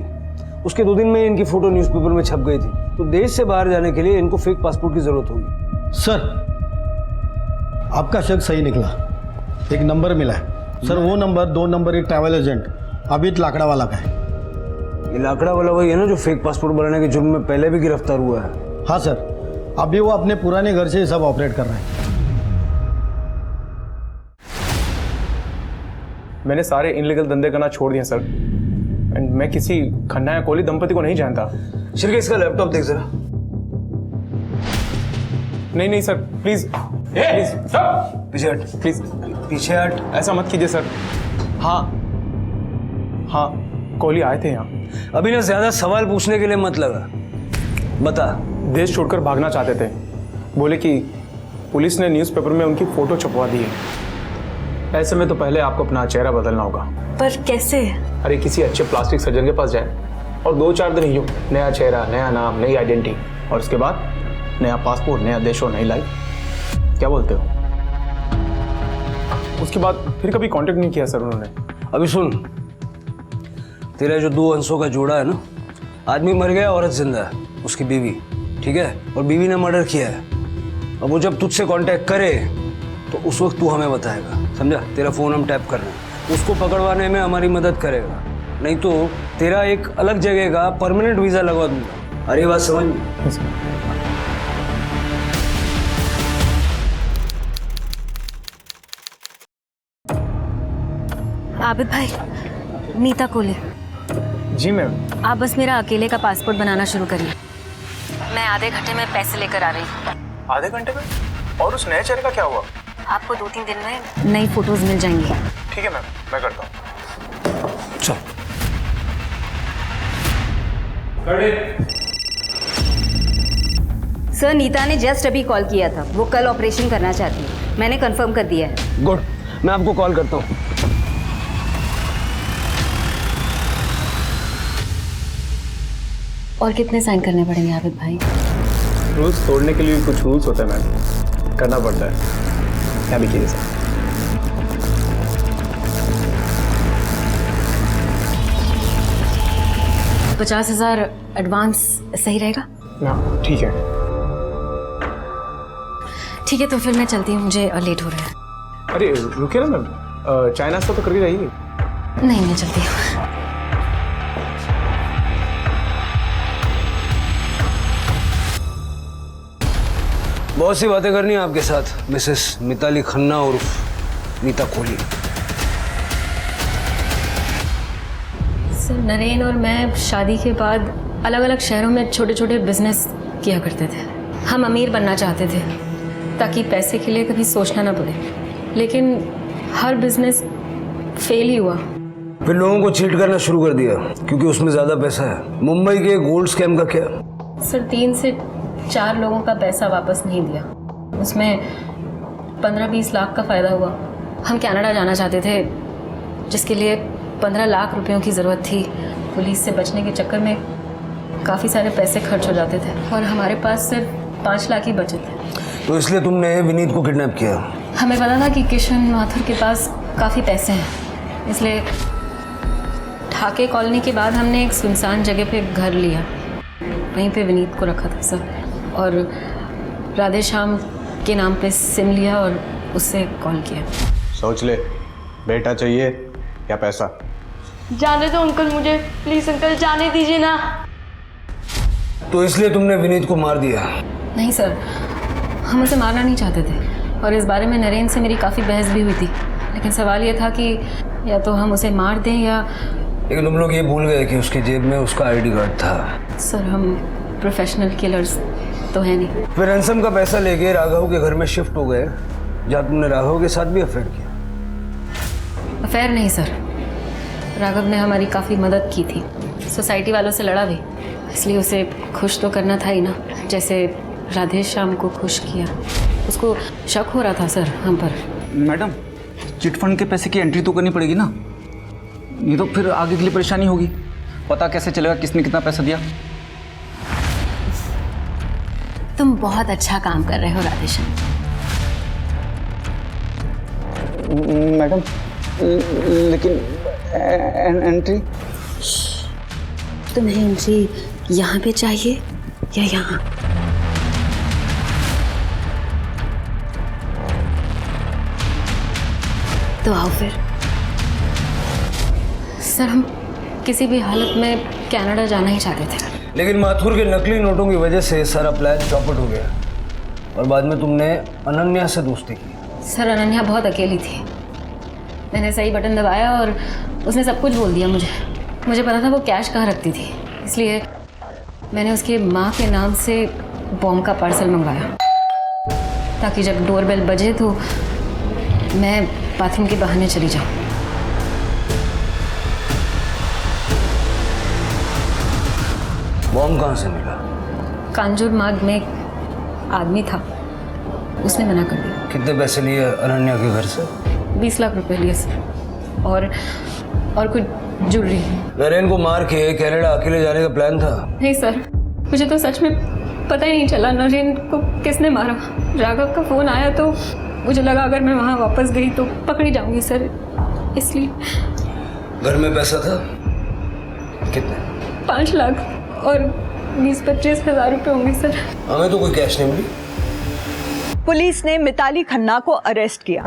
उसके 2 दिन में इनकी फोटो न्यूज़पेपर में छप गई थी। तो देश से बाहर जाने के लिए इनको फेक पासपोर्ट की जरूरत होगी। सर आपका शक सही निकला। एक नंबर मिला है सर, वो नंबर 2 नंबर एक ट्रैवल एजेंट अभित लाकड़ा वाला का है। ये लाकड़ा वाला वही है ना जो फेक पासपोर्ट बनाने के जुर्म में पहले भी गिरफ्तार हुआ है? हाँ सर, अभी वो अपने पुराने घर से ये सब ऑपरेट कर रहे हैं। मैंने सारे इनलीगल धंधे करना छोड़ दिए सर। एंड मैं किसी खन्ना या कोहली दंपति को नहीं जानता। शिरके इसका लैपटॉप देख जरा। नहीं सर, प्लीज प्लीज सर, पीछे हट। प्लीज पीछे हट। ऐसा मत कीजिए सर। हाँ कोहली आए थे यहाँ। अभी ना ज्यादा सवाल पूछने के लिए मत लगा, बता। देश छोड़कर भागना चाहते थे। बोले कि पुलिस ने न्यूज़पेपर में उनकी फोटो छपवा दी है। ऐसे में तो पहले आपको अपना चेहरा बदलना होगा। पर कैसे? अरे किसी अच्छे प्लास्टिक सर्जन के पास जाए और 2-4 दिन ही हो, नया चेहरा, नया नाम, नई आइडेंटिटी, और उसके बाद नया पासपोर्ट, नया देश और नई लाइफ। क्या बोलते हो? उसके बाद फिर कभी कांटेक्ट नहीं किया सर उन्होंने। अभी सुन, तेरा जो 2 अंशों का जोड़ा है ना, आदमी मर गया, औरत जिंदा है, उसकी बीवी, ठीक है? और बीवी ने मर्डर किया है। अब वो जब तुझसे कांटेक्ट करे तो उस वक्त तू हमें बताएगा, समझा? तेरा फोन हम टैप कर रहे हैं, उसको पकड़वाने में हमारी मदद करेगा। नहीं तो तेरा एक अलग जगह का परमानेंट वीजा लगवा दूंगा। अरे बात समझ में? आबिद भाई, नीता कोहली। जी मैम। आप बस मेरा अकेले का पासपोर्ट बनाना शुरू करिए। मैं आधे घंटे में पैसे लेकर आ रही हूँ। आधे घंटे में? और उस नए चेहरे का क्या हुआ? आपको 2-3 दिन में नई फोटोज मिल जाएंगी। ठीक है मैम, मैं करता हूँ। चल। सर नीता ने जस्ट अभी कॉल किया था, वो कल ऑपरेशन करना चाहती है। मैंने कंफर्म कर दिया है। गुड, मैं आपको कॉल करता हूँ। और कितने साइन करने पड़ेंगे आबिद भाई? रूल्स तोड़ने के लिए कुछ रूल्स होते हैं मैम, करना पड़ता है। क्या लिखिए सर? $50,000 एडवांस सही रहेगा? हाँ ठीक है। ठीक है, तो फिर मैं चलती हूँ, मुझे लेट हो रहा है। अरे रुकिए ना मैम, चाय नाश्ता तो करके जाइए। नहीं, मैं चलती हूँ। बहुत सी बातें करनी है आपके साथ मिसेस मिताली खन्ना और नीता कोहली। सर, नरेन और मैं शादी के बाद अलग अलग शहरों में छोटे छोटे बिजनेस किया करते थे। हम अमीर बनना चाहते थे ताकि पैसे के लिए कभी सोचना ना पड़े, लेकिन हर बिजनेस फेल ही हुआ। फिर लोगों को चीट करना शुरू कर दिया क्योंकि उसमें ज़्यादा पैसा है। मुंबई के गोल्ड स्कैम का क्या? सर, 3 से 4 लोगों का पैसा वापस नहीं दिया, उसमें 15-20 लाख का फ़ायदा हुआ। हम कनाडा जाना चाहते थे जिसके लिए 15 लाख रुपयों की ज़रूरत थी। पुलिस से बचने के चक्कर में काफ़ी सारे पैसे खर्च हो जाते थे और हमारे पास सिर्फ 5 लाख ही बचे थे। तो इसलिए तुमने विनीत को किडनैप किया? हमें पता था कि किशन माथुर के पास काफ़ी पैसे हैं, इसलिए ठाके कॉलोनी के बाद हमने एक सुनसान जगह पे घर लिया, वहीं पे विनीत को रखा था सर, और राधे श्याम के नाम पे सिम लिया और उससे कॉल किया। सोच ले, बेटा चाहिए या पैसा? जाने दो अंकल, मुझे प्लीज अंकल जाने दीजिए ना। तो इसलिए तुमने विनीत को मार दिया? नहीं सर, हम उसे मारना नहीं चाहते थे और इस बारे में नरेन से मेरी काफ़ी बहस भी हुई थी, लेकिन सवाल ये था कि या तो हम उसे मार दें या। लेकिन तुम लोग ये भूल गए कि उसके जेब में उसका आईडी कार्ड था। सर, हम प्रोफेशनल किलर्स तो है नहीं। फिर रैंसम का पैसा लेके राघव के घर में शिफ्ट हो गए, जहाँ तुमने राघव के साथ भी अफेयर किया। अफेयर नहीं सर, राघव ने हमारी काफ़ी मदद की थी, सोसाइटी वालों से लड़ा भी, इसलिए उसे खुश तो करना था ही ना, जैसे राधे श्याम को खुश किया। उसको शक हो रहा था सर हम पर। मैडम, चिट फंड के पैसे की एंट्री तो करनी पड़ेगी ना, नहीं तो फिर आगे के लिए परेशानी होगी। पता कैसे चलेगा किसने कितना पैसा दिया? तुम बहुत अच्छा काम कर रहे हो राधे श्याम। मैडम, लेकिन एंट्री? तुम्हें एंट्री यहाँ पे चाहिए या यहाँ? तो आओ फिर। सर, हम किसी भी हालत में कनाडा जाना ही चाहते थे, लेकिन माथुर के नकली नोटों की वजह से सारा प्लान चौपट हो गया और बाद में तुमने अनन्या से दोस्ती की। सर, अनन्या बहुत अकेली थी, मैंने सही बटन दबाया और उसने सब कुछ बोल दिया मुझे पता था वो कैश कहाँ रखती थी, इसलिए मैंने उसकी माँ के नाम से बॉम्ब का पार्सल मंगवाया ताकि जब डोरबेल बजे तो मैं बाथरूम के बहाने चली जाऊँ। बॉम्ब कहाँ से मिला? कांजूर मार्ग में एक आदमी था, उसने मना कर दिया। कितने पैसे लिए अनन्या के घर से? 20 लाख रुपए लिए सर, और कुछ ज्वेलरी। नरेन को मार के कनाडा अकेले जाने का प्लान था? नहीं सर, मुझे तो सच में पता ही नहीं चला नरेन को किसने मारा। राघव का फ़ोन आया तो मुझे लगा अगर मैं वहाँ वापस गई तो पकड़ी जाऊंगी सर, इसलिए। घर में पैसा था कितने? 5 लाख और 20-25 हज़ार रुपये होंगे सर। हमें तो कोई कैश नहीं मिली। पुलिस ने मिताली खन्ना को अरेस्ट किया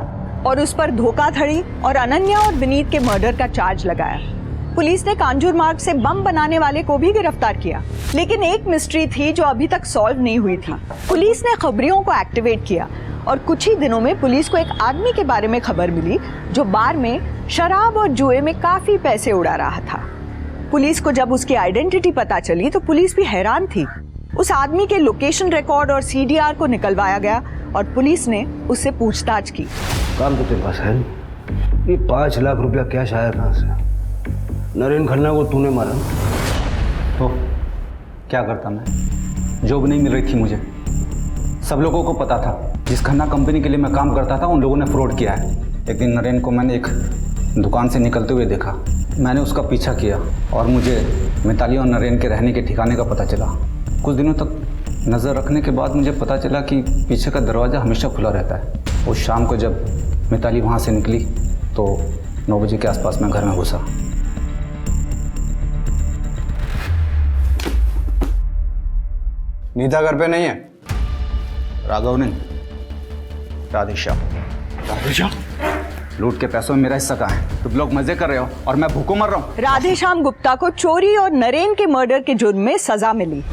और उस पर धोखाधड़ी और अनन्या और विनीत के मर्डर का चार्ज लगाया। पुलिस ने कांजूर मार्ग से बम बनाने वाले को भी गिरफ्तार किया, लेकिन एक मिस्ट्री थी जो अभी तक सॉल्व नहीं हुई थी। पुलिस ने खबरियों को एक्टिवेट किया और कुछ ही दिनों में पुलिस को एक आदमी के बारे में खबर मिली जो बार में शराब और जुए में काफी पैसे उड़ा रहा था। पुलिस को जब उसकी आइडेंटिटी पता चली तो पुलिस भी हैरान थी। उस आदमी के लोकेशन रिकॉर्ड और सीडीआर को निकलवाया गया और पुलिस ने उससे पूछताछ की। काम तो तेरे पास है, ये 5 लाख रुपया कैश आया कहाँ से? नरेन खन्ना को तूने मारा? तो क्या करता मैं? जॉब नहीं मिल रही थी मुझे, सब लोगों को पता था। जिस खन्ना कंपनी के लिए मैं काम करता था उन लोगों ने फ्रॉड किया है। एक दिन नरेन को मैंने एक दुकान से निकलते हुए देखा, मैंने उसका पीछा किया और मुझे मिताली और नरेन के रहने के ठिकाने का पता चला। कुछ दिनों तक नज़र रखने के बाद मुझे पता चला कि पीछे का दरवाज़ा हमेशा खुला रहता है। उस शाम को जब मिताली वहाँ से निकली तो 9 बजे के आसपास मैं घर में घुसा। नीता घर पे नहीं है? राघव नहीं, राधेश्याम। राधेश्याम? लूट के पैसों में मेरा हिस्सा कहाँ है? तुम लोग मजे कर रहे हो और मैं भूखों मर रहा हूँ। राधेश्याम गुप्ता को चोरी और नरेन के मर्डर के जुर्म में सजा मिली।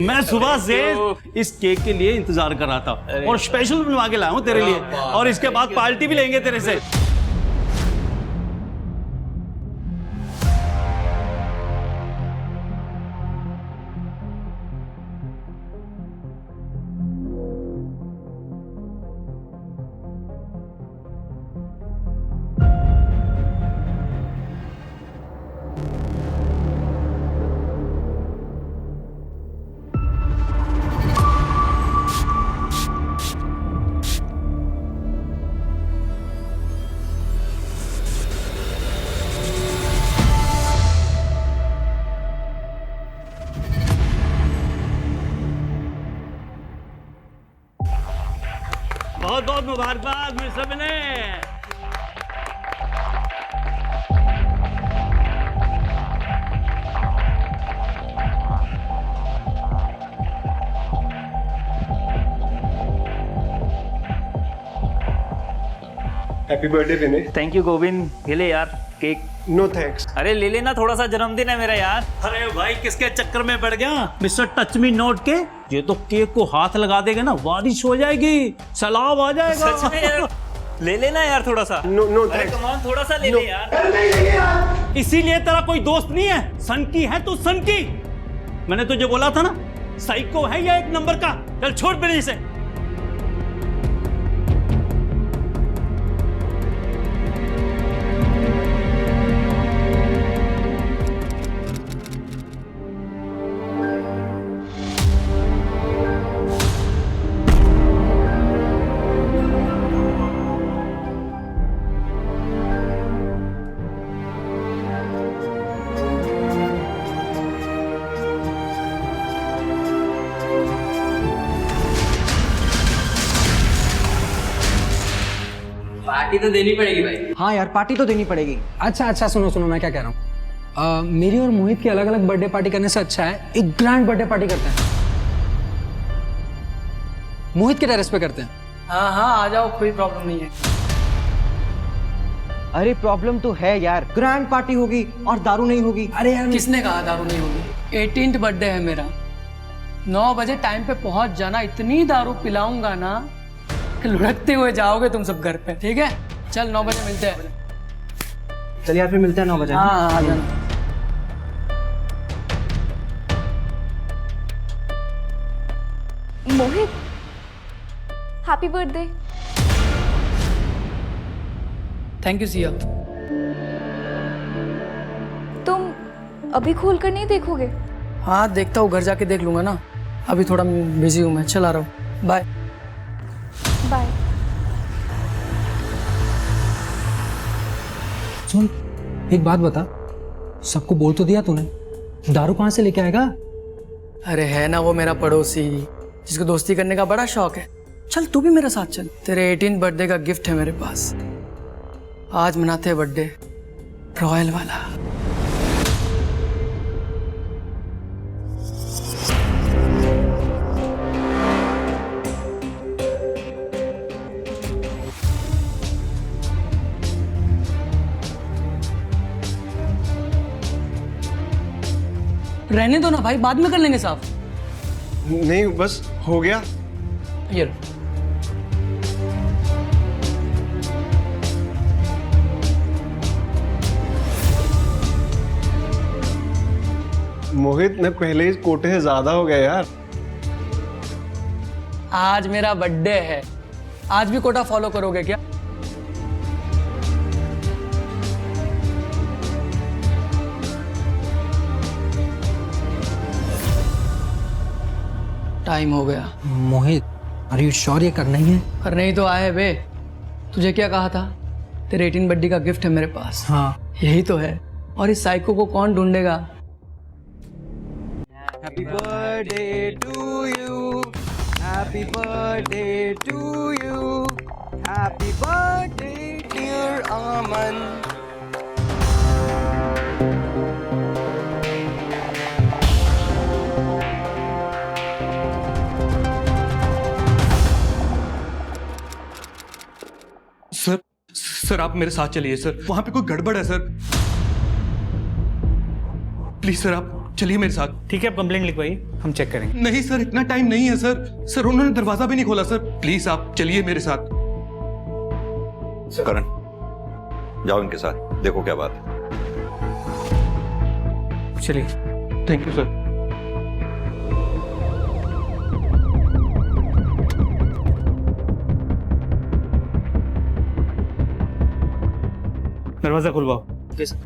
मैं सुबह से इस केक के लिए इंतजार कर रहा था और स्पेशल बनवा के लाया हूँ तेरे लिए, और इसके बाद पार्टी भी लेंगे तेरे से। बहुत बहुत मुबारकबाद मेरे सबने। Happy birthday Vinay. Thank you Govind, ये ले यार केक। No thanks. अरे ले लेना, थोड़ा सा जन्मदिन है मेरा यार। अरे भाई किसके चक्कर में पड़ गया मिस्टर टच मी नोट के? ये तो केक को हाथ लगा देगा ना बारिश हो जाएगी, सैलाब आ जाएगा। सच में यार, ले लेना यार थोड़ा सा। नो अरे कम ऑन, थोड़ा सा ले ले यार। इसीलिए तेरा कोई दोस्त नहीं है? सन की है तू, सन की। मैंने तुझे बोला था ना, साइको है या एक नंबर का। चल छोड़ मेरे से। पार्टी तो देनी पड़ेगी भाई। हाँ यार, पार्टी तो देनी पड़ेगी। अच्छा अच्छा, सुनो सुनो, मैं क्या कह रहा हूँ, मेरी और मोहित की अलग अलग बर्थडे पार्टी करने से अच्छा है एक ग्रैंड बर्थडे पार्टी करते हैं। मोहित के टेरेस पे करते हैं। हाँ हाँ, आ जाओ, कोई प्रॉब्लम नहीं है। अरे प्रॉब्लम तो है यार, ग्रैंड पार्टी होगी और दारू नहीं होगी। अरे यार, किसने कहा दारू नहीं होगी? 18th बर्थडे है मेरा, 9 बजे टाइम पे पहुंच जाना। इतनी दारू पिलाऊंगा ना कि लुढ़कते हुए जाओगे तुम सब घर पे, ठीक है? चल 9 बजे मिलते हैं। चल यार, फिर मिलते हैं 9 बजे। हाँ आ जाना। Mohit, happy birthday. Thank you Siya. तुम अभी खोल कर नहीं देखोगे? हाँ देखता हूँ, घर जाके देख लूंगा ना। अभी थोड़ा बिजी हूँ मैं, चला रहा हूँ। Bye bye. सुन, एक बात बता, सबको बोल तो दिया तूने, दारू कहाँ से लेके आएगा? अरे है ना वो मेरा पड़ोसी, जिसको दोस्ती करने का बड़ा शौक है। चल तू भी मेरे साथ चल, तेरे 18th बर्थडे का गिफ्ट है मेरे पास। आज मनाते हैं बर्थडे रॉयल वाला। रहने दो ना भाई, बाद में कर लेंगे साफ। नहीं बस हो गया। ये लो। मोहित, मैं पहले ही कोटे से ज्यादा हो गया यार। आज मेरा बर्थडे है, आज भी कोटा फॉलो करोगे क्या? टाइम हो गया। मोहित, अरे यू श्योर ये करना ही है? और नहीं तो आए बे, तुझे क्या कहा था? तेरे 18 बर्थडे का गिफ्ट है मेरे पास। हाँ यही तो है। और इस साइको को कौन ढूंढेगा? Happy birthday to you. Happy birthday to you. Happy birthday dear Aman. Sir आप मेरे साथ चलिए सर, वहां पे कोई गड़बड़ है सर। प्लीज सर आप चलिए मेरे साथ। ठीक है, आप कंप्लेंट लिखवाइए, हम चेक करेंगे। नहीं सर, इतना टाइम नहीं है सर। सर उन्होंने दरवाजा भी नहीं खोला सर। प्लीज आप चलिए मेरे साथ। करण, जाओ इनके साथ, देखो क्या बात है। चलिए। Thank you sir. दरवाजा खुलवाओ। Okay sir.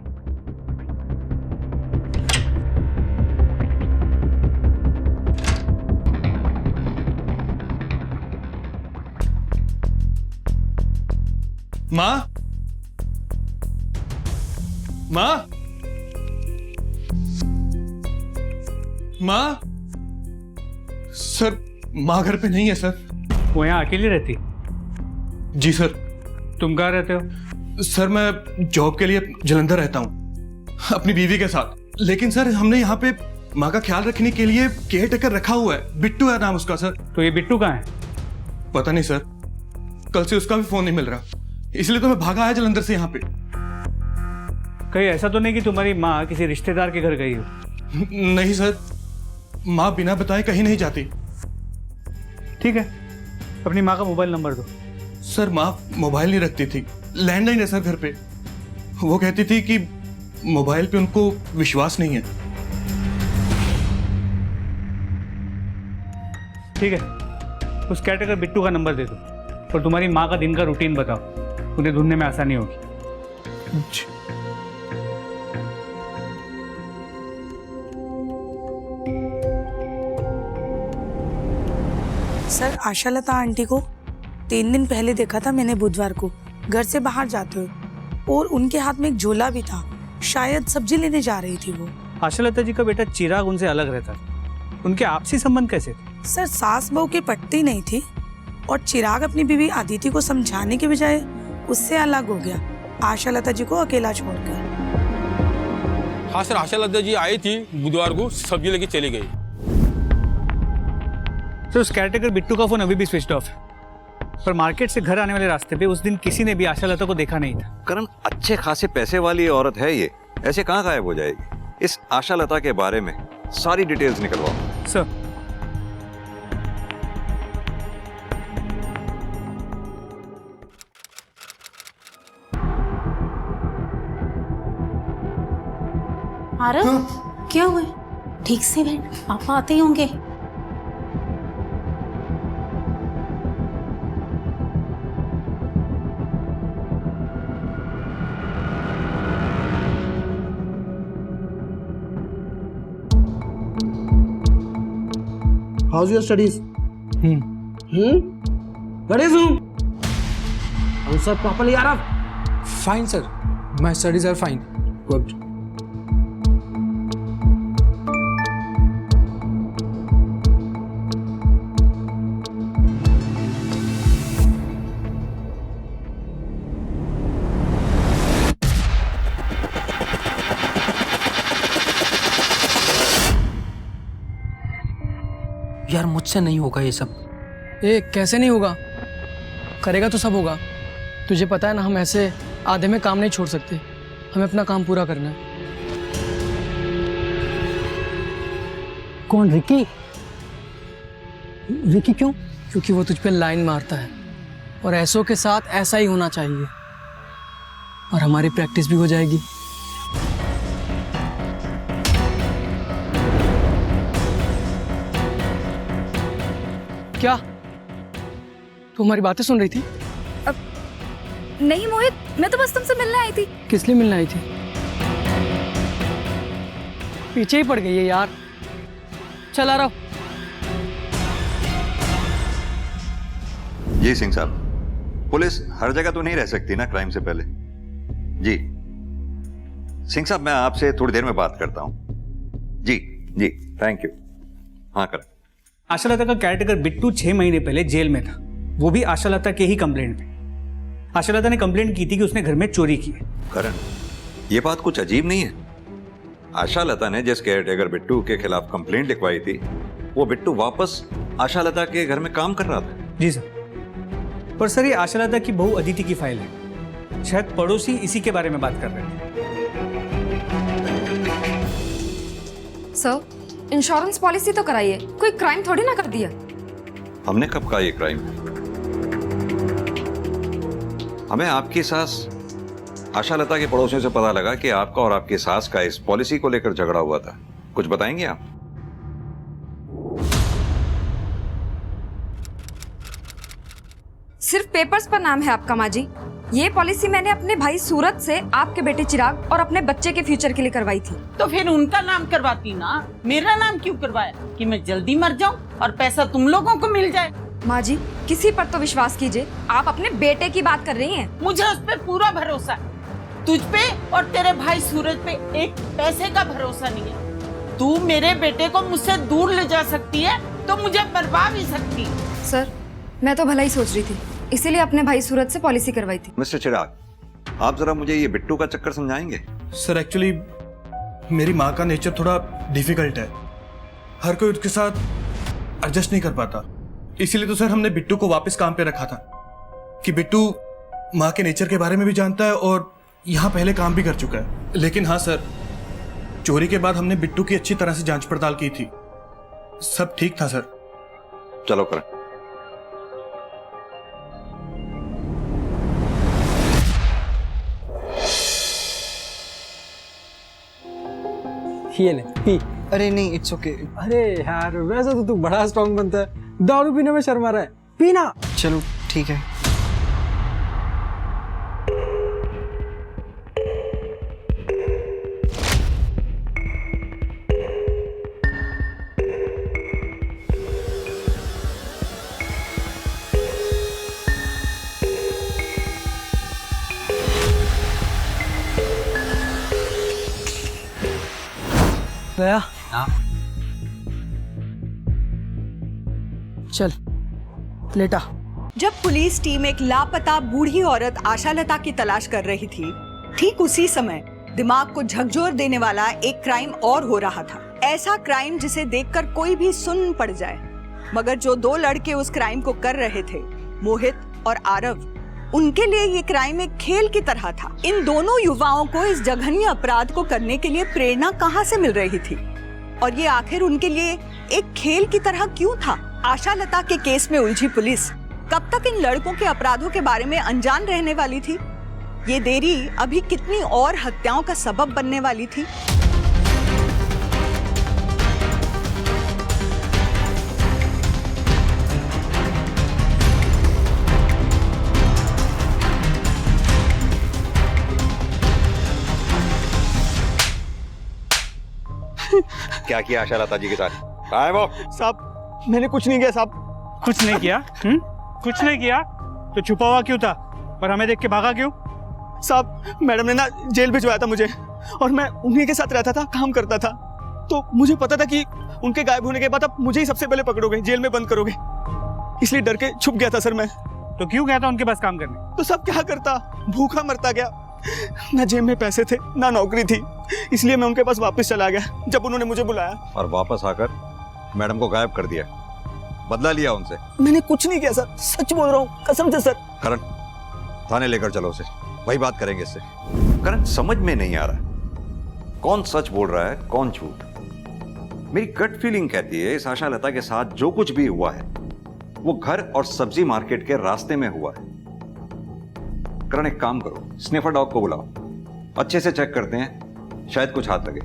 माँ, माँ, माँ। सर माँ घर पे नहीं है सर। वो यहाँ अकेली रहती? जी सर। तुम कहाँ रहते हो? सर मैं जॉब के लिए जलंधर रहता हूँ अपनी बीवी के साथ। लेकिन सर हमने यहाँ पे माँ का ख्याल रखने के लिए केयर टेकर रखा हुआ है, बिट्टू है नाम उसका सर। तो ये बिट्टू कहाँ है? पता नहीं सर, कल से उसका भी फोन नहीं मिल रहा, इसलिए तो मैं भागा आया जलंधर से यहाँ पे। कहीं ऐसा तो नहीं कि तुम्हारी माँ किसी रिश्तेदार के घर गई हो? नहीं सर, माँ बिना बताए कहीं नहीं जाती। ठीक है, अपनी माँ का मोबाइल नंबर दो। सर माँ मोबाइल नहीं रखती थी, लैंडलाइन है सर घर पे। वो कहती थी कि मोबाइल पे उनको विश्वास नहीं है। ठीक है, उस कैटेगर बिट्टू का नंबर दे दो और तुम्हारी माँ का दिन का रूटीन बताओ, उन्हें ढूंढने में आसानी होगी। सर आशालता आंटी को 3 दिन पहले देखा था मैंने, बुधवार को घर से बाहर जाते हुए, और उनके हाथ में एक झोला भी था, शायद सब्जी लेने जा रही थी वो। आशालता जी का बेटा चिराग उनसे अलग रहता था, उनके आपसी संबंध कैसे थे? सर सास बहू की पटती नहीं थी और चिराग अपनी बीवी अदिति को समझाने के बजाय उससे अलग हो गया, आशालता जी को अकेला छोड़कर। हाँ सर, आशालता जी आई थी बुधवार को, सब्जी लेके चली गई। तो उस कैरेक्टर बिट्टू का फोन अभी भी स्विच ऑफ है, पर मार्केट से घर आने वाले रास्ते पे उस दिन किसी ने भी आशालता को देखा नहीं था। करण, अच्छे खासे पैसे वाली औरत है ये, ऐसे कहाँ गायब हो जाएगी? इस आशालता के बारे में सारी डिटेल्स निकलवाओ। सर आरव, क्या हुआ? ठीक से बैठ, पापा आते ही होंगे। How's your studies? What is you? Answer properly, Arav. Fine, sir. My studies are fine. Good. यार मुझसे नहीं होगा ये सब। ए कैसे नहीं होगा? करेगा तो सब होगा। तुझे पता है ना, हम ऐसे आधे में काम नहीं छोड़ सकते, हमें अपना काम पूरा करना है। कौन? रिकी? रिकी क्यों? क्योंकि वो तुझ पे लाइन मारता है और ऐसों के साथ ऐसा ही होना चाहिए और हमारी प्रैक्टिस भी हो जाएगी। क्या तू हमारी बातें सुन रही थी? नहीं मोहित, मैं तो बस तुमसे मिलने आई थी। किस लिए मिलने आई थी? पीछे ही पड़ गई है यार। चल आ रहा हूं। जी सिंह साहब, पुलिस हर जगह तो नहीं रह सकती ना क्राइम से पहले। जी सिंह साहब, मैं आपसे थोड़ी देर में बात करता हूं। जी जी, थैंक यू। हाँ करें। आशालता का कैरेक्टर बिट्टू 6 महीने पहले जेल में था, वो भी आशालता के ही कंप्लेंट पे। आशालता ने कंप्लेंट की थी कि उसने घर में चोरी की है। करण, ये बात कुछ अजीब नहीं है। आशालता ने जिस केयरटेकर बिट्टू के खिलाफ कंप्लेंट लिखवाई थी, वो बिट्टू वापस आशालता के घर में काम कर रहा था। जी सर, पर सर ये आशालता की बहू अदिति की फाइल है। शायद पड़ोसी इसी के बारे में बात कर रहे थे। सर, इंश्योरेंस पॉलिसी तो कराइए, कोई क्राइम थोड़ी ना कर दिया। हमने कब कहा ये क्राइम है? हमें आपकी सास आशालता के पड़ोसियों से पता लगा कि आपका और आपकी सास का इस पॉलिसी को लेकर झगड़ा हुआ था। कुछ बताएंगे आप? सिर्फ पेपर्स पर नाम है आपका माँ जी। ये पॉलिसी मैंने अपने भाई सूरज से आपके बेटे चिराग और अपने बच्चे के फ्यूचर के लिए करवाई थी। तो फिर उनका नाम करवाती ना, मेरा नाम क्यों करवाया कि मैं जल्दी मर जाऊं और पैसा तुम लोगों को मिल जाए? माँ जी, किसी पर तो विश्वास कीजिए, आप अपने बेटे की बात कर रही हैं। मुझे उस पर पूरा भरोसा है, तुझ पे और तेरे भाई सूरज पे एक पैसे का भरोसा नहीं है। तू मेरे बेटे को मुझसे दूर ले जा सकती है तो मुझे मरवा भी सकती है। सर, मैं तो भला ही सोच रही थी, इसीलिए अपने भाई सूरज से पॉलिसी करवाई थी। मिस्टर चिराग, आप जरा मुझे ये बिट्टू का चक्कर समझाएंगे? सर एक्चुअली मेरी माँ का नेचर थोड़ा डिफिकल्ट है, हर कोई उसके साथ एडजस्ट नहीं कर पाता। इसीलिए तो सर हमने बिट्टू को वापस काम पे रखा था कि बिट्टू माँ के नेचर के बारे में भी जानता है और यहाँ पहले काम भी कर चुका है। लेकिन हाँ सर, चोरी के बाद हमने बिट्टू की अच्छी तरह से जांच पड़ताल की थी, सब ठीक था सर। चलो करें। ये ले पी। अरे नहीं, इट्स ओके। अरे यार, वैसे तो तू बड़ा स्ट्रॉन्ग बनता है, दारू पीने में शर्मा रहा है, पीना। चलो ठीक है। गया? चल लेटा। जब पुलिस टीम एक लापता बूढ़ी औरत आशालता की तलाश कर रही थी, ठीक उसी समय दिमाग को झकझोर देने वाला एक क्राइम और हो रहा था। ऐसा क्राइम जिसे देखकर कोई भी सुन्न पड़ जाए। मगर जो 2 लड़के उस क्राइम को कर रहे थे, मोहित और आरव, उनके लिए ये क्राइम एक खेल की तरह था। इन दोनों युवाओं को इस जघन्य अपराध को करने के लिए प्रेरणा कहाँ से मिल रही थी और ये आखिर उनके लिए एक खेल की तरह क्यों था? आशालता के केस में उलझी पुलिस कब तक इन लड़कों के अपराधों के बारे में अनजान रहने वाली थी? ये देरी अभी कितनी और हत्याओं का सबब बनने वाली थी? क्या किया आशालता जी के साथ? कहाँ है वो? साहब मैंने कुछ नहीं किया साहब। कुछ नहीं किया? कुछ नहीं किया तो छुपा हुआ क्यों था और हमें देख के भागा क्यों? साहब मैडम ने ना जेल भिजवाया था मुझे और मैं उन्हीं के साथ रहता था, काम करता था, तो मुझे पता था कि उनके गायब होने के बाद आप मुझे ही सबसे पहले पकड़ोगे, जेल में बंद करोगे, इसलिए डर के छुप गया था सर मैं। तो क्यों गया था उनके पास काम करने? तो सब क्या करता, भूखा मरता गया, ना जेब में पैसे थे ना नौकरी थी, इसलिए मैं उनके पास वापस चला गया जब उन्होंने मुझे बुलाया। और वापस आकर मैडम को गायब कर दिया, बदला लिया उनसे? मैंने कुछ नहीं किया सर, सच बोल रहा हूँ कसम से सर। करण, थाने लेकर चलो उसे, वही बात करेंगे इससे। करण, समझ में नहीं आ रहा कौन सच बोल रहा है कौन झूठ। मेरी गट फीलिंग कहती है इस आशा लता के साथ जो कुछ भी हुआ है वो घर और सब्जी मार्केट के रास्ते में हुआ है। करण, एक काम करो, स्निफर डॉग को बुलाओ, अच्छे से चेक करते हैं, शायद कुछ हाथ लगे।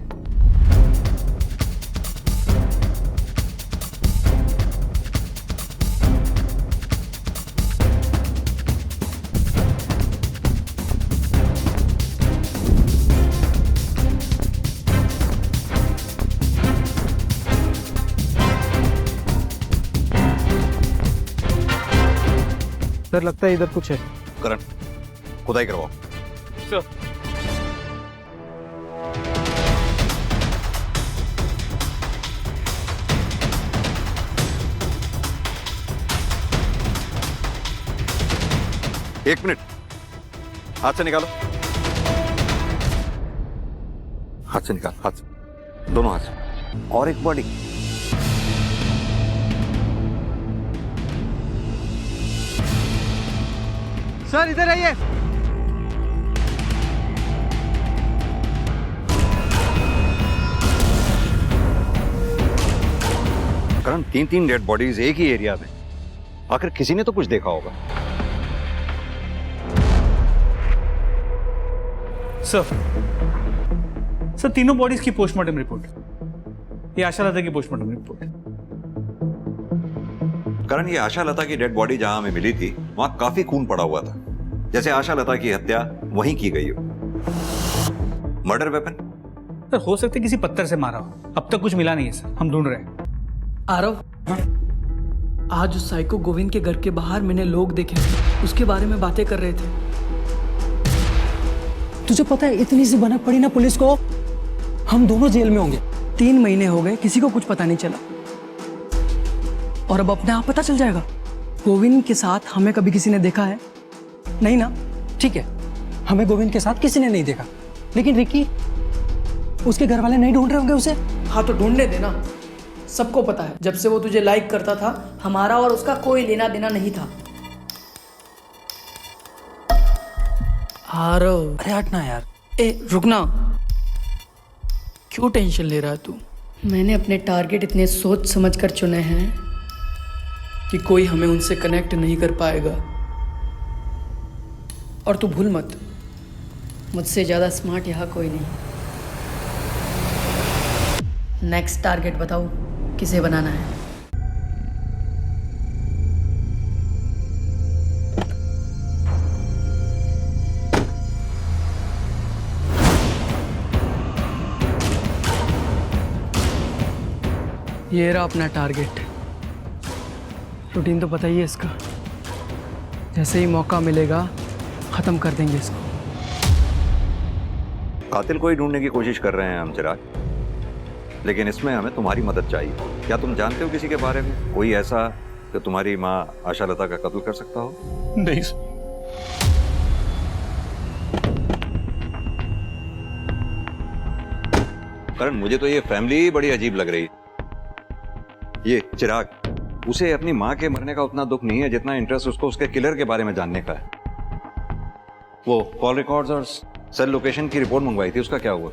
सर लगता है इधर कुछ है। करण, खुदाई करवाओ। सर एक मिनट, हाथ से निकालो, हाथ से निकाल, हाथ से, दोनों हाथ से। और एक बॉडी। सर इधर आइए। करण, 3 डेड बॉडीज एक ही एरिया में, आखिर किसी ने तो कुछ देखा होगा। सर तीनों बॉडीज की पोस्टमार्टम रिपोर्ट, ये आशा लता की पोस्टमार्टम रिपोर्ट। करण, ये आशा लता की डेड बॉडी जहां हमें मिली थी वहां काफी खून पड़ा हुआ था, जैसे आशा लता की हत्या वहीं की गई हो। Murder weapon? सर हो सकता है किसी पत्थर से मारा हो, अब तक कुछ मिला नहीं है सर, हम ढूंढ रहे हैं। आरव, आज उस साइको गोविंद के घर के बाहर मैंने लोग देखे, उसके बारे में बातें कर रहे थे। तुझे पता है इतनी सी भनक पड़ी ना पुलिस को, हम दोनों जेल में होंगे। 3 महीने हो गए, किसी को कुछ पता नहीं चला, और अब अपने आप पता चल जाएगा। गोविंद के साथ हमें कभी किसी ने देखा है? नहीं ना? ठीक है, हमें गोविंद के साथ किसी ने नहीं देखा, लेकिन रिकी, उसके घर वाले नहीं ढूंढ रहे होंगे उसे? हाँ तो ढूंढने देना, सबको पता है जब से वो तुझे लाइक करता था हमारा और उसका कोई लेना देना नहीं था। आरव, अरे हट ना यार। ए रुकना, क्यों टेंशन ले रहा है तू? मैंने अपने टारगेट इतने सोच समझ कर चुने हैं कि कोई हमें उनसे कनेक्ट नहीं कर पाएगा। और तू भूल मत, मुझसे ज़्यादा स्मार्ट यहाँ कोई नहीं। नेक्स्ट टारगेट बताओ, किसे बनाना है? ये रहा अपना टारगेट। रूटीन तो पता ही है इसका, जैसे ही मौका मिलेगा खत्म कर देंगे इसको। कातिल को ही ढूंढने की कोशिश कर रहे हैं हम चिराग, लेकिन इसमें हमें तुम्हारी मदद चाहिए। क्या तुम जानते हो किसी के बारे में, कोई ऐसा कि तुम्हारी माँ आशा लता का कत्ल कर सकता हो? नहीं। करण, मुझे तो ये फैमिली बड़ी अजीब लग रही। ये चिराग, उसे अपनी माँ के मरने का उतना दुख नहीं है जितना इंटरेस्ट उसको उसके किलर के बारे में जानने का है। वो कॉल रिकॉर्ड्स और सेल लोकेशन की रिपोर्ट मंगवाई थी, उसका क्या हुआ?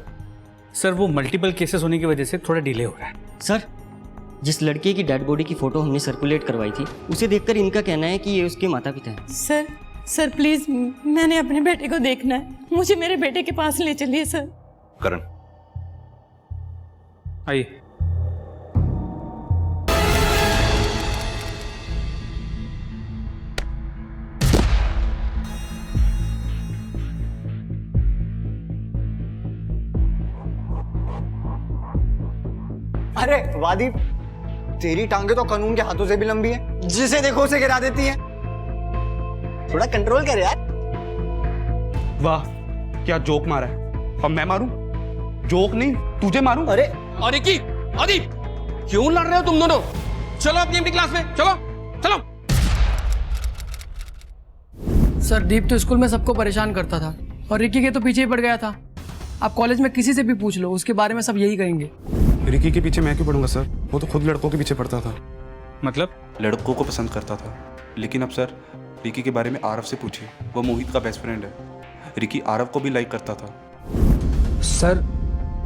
सर वो मल्टीपल केसेस होने की वजह से थोड़ा डिले हो रहा है। सर जिस लड़के की डेड बॉडी की फोटो हमने सर्कुलेट करवाई थी, उसे देखकर इनका कहना है कि ये उसके माता पिता हैं। सर प्लीज, मैंने अपने बेटे को देखना है, मुझे मेरे बेटे के पास ले चलिए सर। करण, आइए। अरे वादी, तेरी टांगे तो कानून के हाथों से भी लंबी है, जिसे देखो उसे गिरा देती है। थोड़ा कंट्रोल कर यार। वाह, क्या जोक मारा है। अब मैं मारूं? जोक नहीं, तुझे मारूं। अरे अरे की आदि, क्यों लड़ रहे हो तुम दोनों? चलो अपनी क्लास में, चलो चलो। सर दीप तो स्कूल में सबको परेशान करता था और रिकी के तो पीछे ही पड़ गया था। आप कॉलेज में किसी से भी पूछ लो, उसके बारे में सब यही कहेंगे। रिकी के पीछे मैं क्यों पढ़ूंगा सर? वो तो खुद लड़कों के पीछे पड़ता था। मतलब? लड़कों को पसंद करता था। लेकिन अब सर रिकी के बारे में आरव से पूछिए, वो मोहित का बेस्ट फ्रेंड है। रिकी आरव को भी लाइक करता था। सर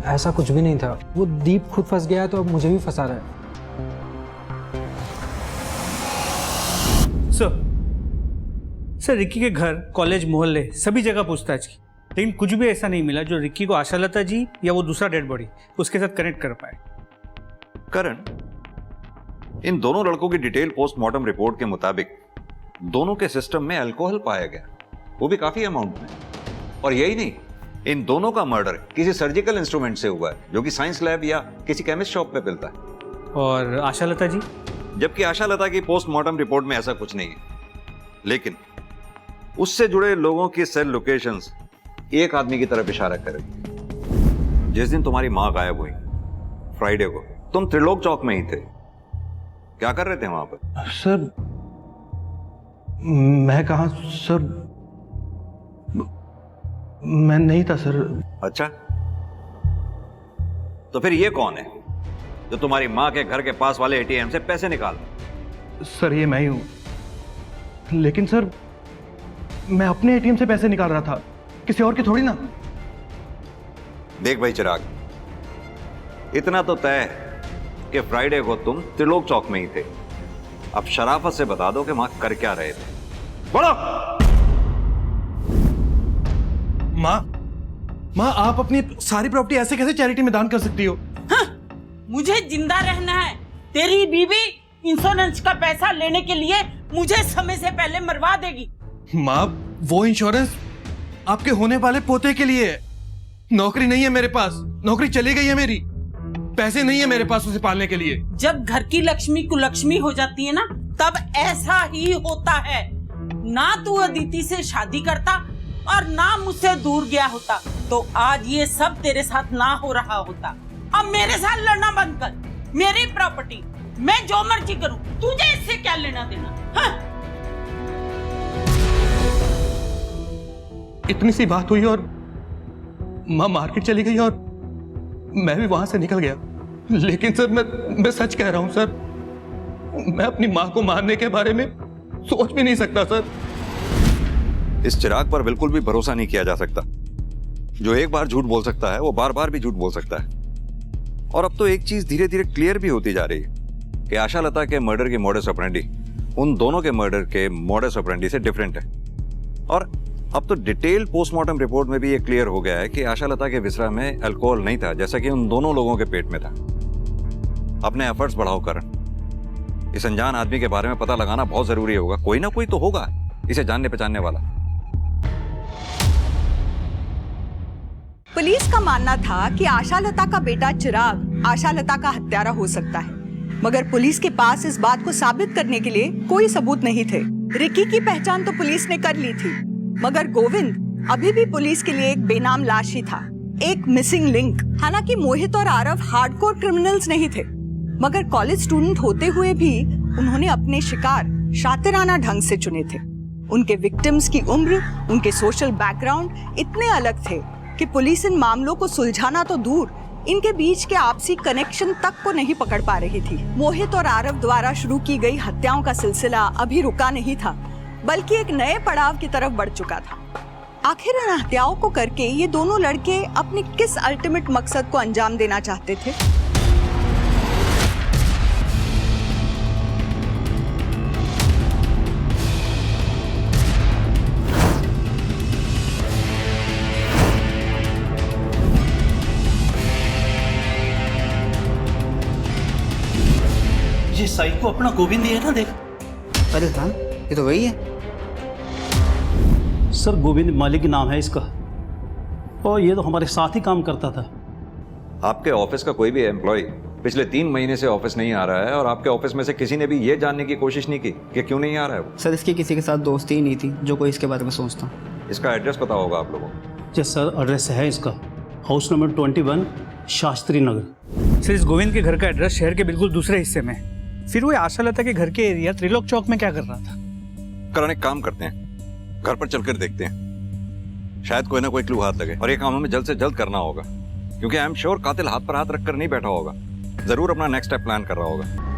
ऐसा कुछ भी नहीं था। वो दीप खुद फंस गया तो अब मुझे भी फंसा रहा है। सर रिक्की के घर, कॉलेज, मोहल्ले सभी जगह पूछताछ की, लेकिन कुछ भी ऐसा नहीं मिला जो रिक्की को आशालता जी या वो दूसरा डेड बॉडी उसके साथ कनेक्ट कर पाए। करण, इन दोनों लड़कों की डिटेल पोस्टमार्टम रिपोर्ट के मुताबिक दोनों के सिस्टम में अल्कोहल पाया गया, वो भी काफी अमाउंट में। और यही नहीं, इन दोनों का मर्डर किसी सर्जिकल इंस्ट्रूमेंट से हुआ है जो कि साइंस लैब या किसी केमिस्ट शॉप पे मिलता है। और आशालता जी? जबकि आशालता की पोस्टमार्टम रिपोर्ट में ऐसा कुछ नहीं है, लेकिन उससे जुड़े लोगों की सेल लोकेशंस एक आदमी की तरफ इशारा कर रही है। जिस दिन तुम्हारी मां गायब हुई, फ्राइडे को, तुम त्रिलोक चौक में ही थे। क्या कर रहे थे वहां पर? सर मैं कहा सर, मैं नहीं था सर। अच्छा, तो फिर ये कौन है जो तुम्हारी मां के घर के पास वाले एटीएम से पैसे निकाल? सर ये मैं ही हूं, लेकिन सर मैं अपने एटीएम से पैसे निकाल रहा था, किसी और की थोड़ी ना। देख भाई चिराग, इतना तो तय है कि फ्राइडे को तुम त्रिलोक चौक में ही थे। अब शराफत से बता दो कि वहां कर क्या रहे थे। बोलो। माँ आप अपनी सारी प्रॉपर्टी ऐसे कैसे चैरिटी में दान कर सकती हो? हाँ, मुझे जिंदा रहना है। तेरी बीवी इंश्योरेंस का पैसा लेने के लिए मुझे समय से पहले मरवा देगी। माँ वो इंश्योरेंस आपके होने वाले पोते के लिए है। नौकरी नहीं है मेरे पास, नौकरी चली गई है मेरी, पैसे नहीं है मेरे पास उसे पालने के लिए। जब घर की लक्ष्मी कुलक्ष्मी हो जाती है ना, तब ऐसा ही होता है। ना तू अदिति से शादी करता और ना मुझसे दूर गया होता तो आज ये सब तेरे साथ ना हो रहा होता। अब मेरे साथ लड़ना बंद कर। मेरी प्रॉपर्टी, मैं जो मर्जी करूं, तुझे इससे क्या लेना देना? हाँ? इतनी सी बात हुई और माँ मार्केट चली गई और मैं भी वहां से निकल गया। लेकिन सर मैं सच कह रहा हूं सर, मैं अपनी माँ को मारने के बारे में सोच भी नहीं सकता सर। इस चिराग पर बिल्कुल भी भरोसा नहीं किया जा सकता। जो एक बार झूठ बोल सकता है वो बार बार भी झूठ बोल सकता है। और अब तो एक चीज धीरे धीरे क्लियर भी होती जा रही है कि आशालता के मर्डर की मोडस ऑपरेंडी उन दोनों के मर्डर के मोडस ऑपरेंडी से डिफरेंट है। और अब तो डिटेल पोस्टमार्टम रिपोर्ट में भी ये क्लियर हो गया है कि आशालता के विसरा में अल्कोहल नहीं था, जैसा कि उन दोनों लोगों के पेट में था। अपने एफर्ट्स बढ़ाओ करण। इस अनजान आदमी के बारे में पता लगाना बहुत जरूरी होगा। कोई ना कोई तो होगा इसे जानने पहचानने वाला। पुलिस का मानना था कि आशालता का बेटा चिराग आशालता का हत्यारा हो सकता है, मगर पुलिस के पास इस बात को साबित करने के लिए कोई सबूत नहीं थे। रिक्की की पहचान तो पुलिस ने कर ली थी, मगर गोविंद अभी भी पुलिस के लिए एक बेनाम लाश ही था, एक मिसिंग लिंक। हालांकि मोहित और आरव हार्डकोर क्रिमिनल्स नहीं थे, मगर कॉलेज स्टूडेंट होते हुए भी उन्होंने अपने शिकार शातिराना ढंग से चुने थे। उनके विक्टिम्स की उम्र, उनके सोशल बैकग्राउंड इतने अलग थे कि पुलिस इन मामलों को सुलझाना तो दूर, इनके बीच के आपसी कनेक्शन तक को नहीं पकड़ पा रही थी। मोहित और आरव द्वारा शुरू की गई हत्याओं का सिलसिला अभी रुका नहीं था, बल्कि एक नए पड़ाव की तरफ बढ़ चुका था। आखिर इन हत्याओं को करके ये दोनों लड़के अपने किस अल्टीमेट मकसद को अंजाम देना चाहते थे? ये साई को अपना गोविंद ही है ना, देख। अरे हाँ, ये तो वही है सर। गोविंद मालिक नाम है इसका, और ये तो हमारे साथ ही काम करता था। आपके ऑफिस का कोई भी एम्प्लॉय पिछले 3 महीने से ऑफिस नहीं आ रहा है, और आपके ऑफिस में से किसी ने भी ये जानने की कोशिश नहीं की कि क्यों नहीं आ रहा है वो? सर इसकी किसी के साथ दोस्ती ही नहीं थी जो कोई इसके बारे में सोचता। इसका एड्रेस पता होगा आप लोगों को? जी सर, एड्रेस है इसका house number 21 Shastri Nagar. Sir इस गोविंद के घर का एड्रेस शहर के बिल्कुल दूसरे हिस्से में। फिर वो आशालता के घर के एरिया त्रिलोक चौक में क्या कर रहा था? करण, एक काम करते हैं, घर पर चलकर देखते हैं, शायद कोई ना कोई क्लू हाथ लगे। और ये काम हमें जल्द से जल्द करना होगा, क्योंकि आई एम श्योर कातिल हाथ पर हाथ रखकर नहीं बैठा होगा, जरूर अपना नेक्स्ट स्टेप प्लान कर रहा होगा।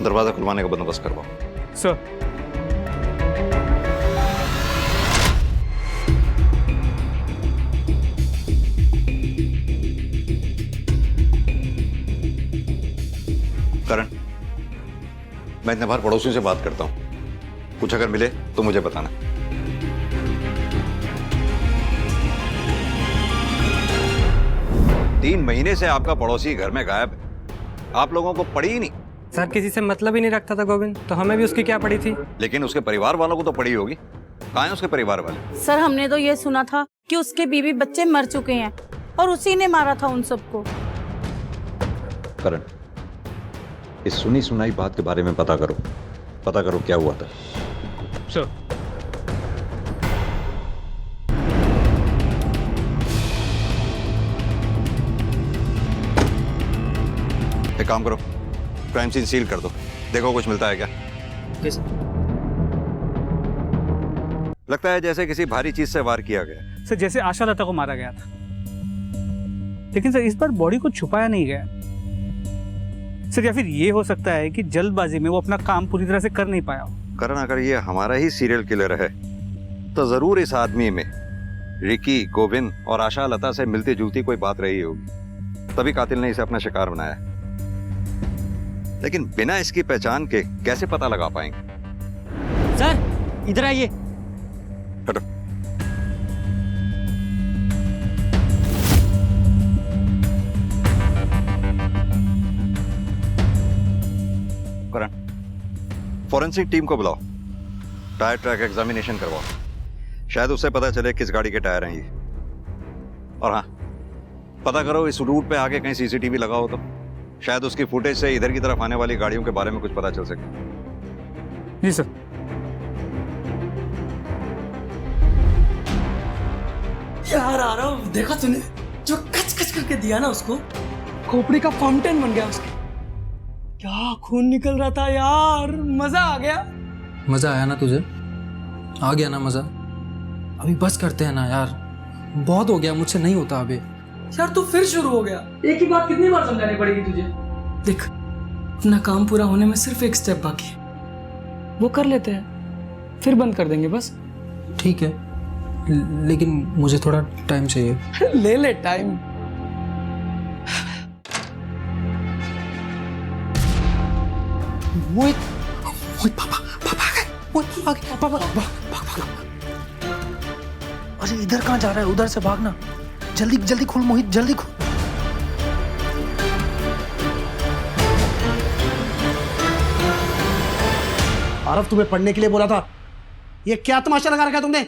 दरवाजा खुलवाने का बंदोबस्त करवाओ। सर। करण, मैं इतने बार पड़ोसियों से बात करता हूं, कुछ अगर मिले तो मुझे बताना। तीन महीने से आपका पड़ोसी घर में गायब है, आप लोगों को पड़ी ही नहीं। सर किसी से मतलब ही नहीं रखता था गोविंद, तो हमें भी उसकी क्या पड़ी थी। लेकिन उसके परिवार वालों को तो पड़ी होगी। कहाँ हैं उसके परिवार वाले? सर हमने तो ये सुना था कि उसके बीवी बच्चे मर चुके हैं और उसी ने मारा था उन सबको। करण, इस सुनी सुनाई बात के बारे में पता करो क्या हुआ था। सर। एक काम करो, क्राइम सीन सील कर दो, देखो कुछ मिलता है क्या। लगता है जैसे किसी भारी चीज से वार किया गया। सर जैसे आशा लता को मारा गया था, लेकिन सर इस बार बॉडी को छुपाया नहीं गया सर, या फिर ये हो सकता है कि जल्दबाजी में वो अपना काम पूरी तरह से कर नहीं पाया। करण, अगर ये हमारा ही सीरियल किलर है तो जरूर इस आदमी में रिकी, गोविंद और आशा लता से मिलती जुलती कोई बात रही होगी, तभी कातिल ने इसे अपना शिकार बनाया। लेकिन बिना इसकी पहचान के कैसे पता लगा पाएंगे? सर इधर आइए। हटो। करण, फॉरेंसिक टीम को बुलाओ, टायर ट्रैक एग्जामिनेशन करवाओ, शायद उससे पता चले किस गाड़ी के टायर हैं ये। और हाँ, पता करो इस रूट पे आगे कहीं सीसीटीवी लगा हो तो शायद उसकी फुटेज से इधर की तरफ आने वाली गाड़ियों के बारे में कुछ पता चल सके। जी सर। यार आ रहा हूँ, देखा तूने जो कच कच करके दिया ना उसको, खोपड़ी का फाउंटेन बन गया उसके। क्या खून निकल रहा था यार, मजा आ गया। मजा आया ना तुझे? आ गया ना मजा? अभी बस करते हैं ना यार, बहुत हो गया, मुझसे नहीं होता अभी। यार तू फिर शुरू हो गया, एक ही बात कितनी बार समझानी पड़ेगी तुझे। देख, अपना काम पूरा होने में सिर्फ एक स्टेप बाकी है, वो कर लेते हैं, फिर बंद कर देंगे बस। ठीक है, लेकिन मुझे थोड़ा टाइम चाहिए। ले ले टाइम। मोहित, पापा आ गए, मोहित आ गए, पापा भाग। अरे इधर कहाँ जा रहा है, उधर से भागना, जल्दी जल्दी खोल मोहित, जल्दी खोल। आरव, तुम्हें पढ़ने के लिए बोला था, ये क्या तमाशा लगा रखा है तुमने?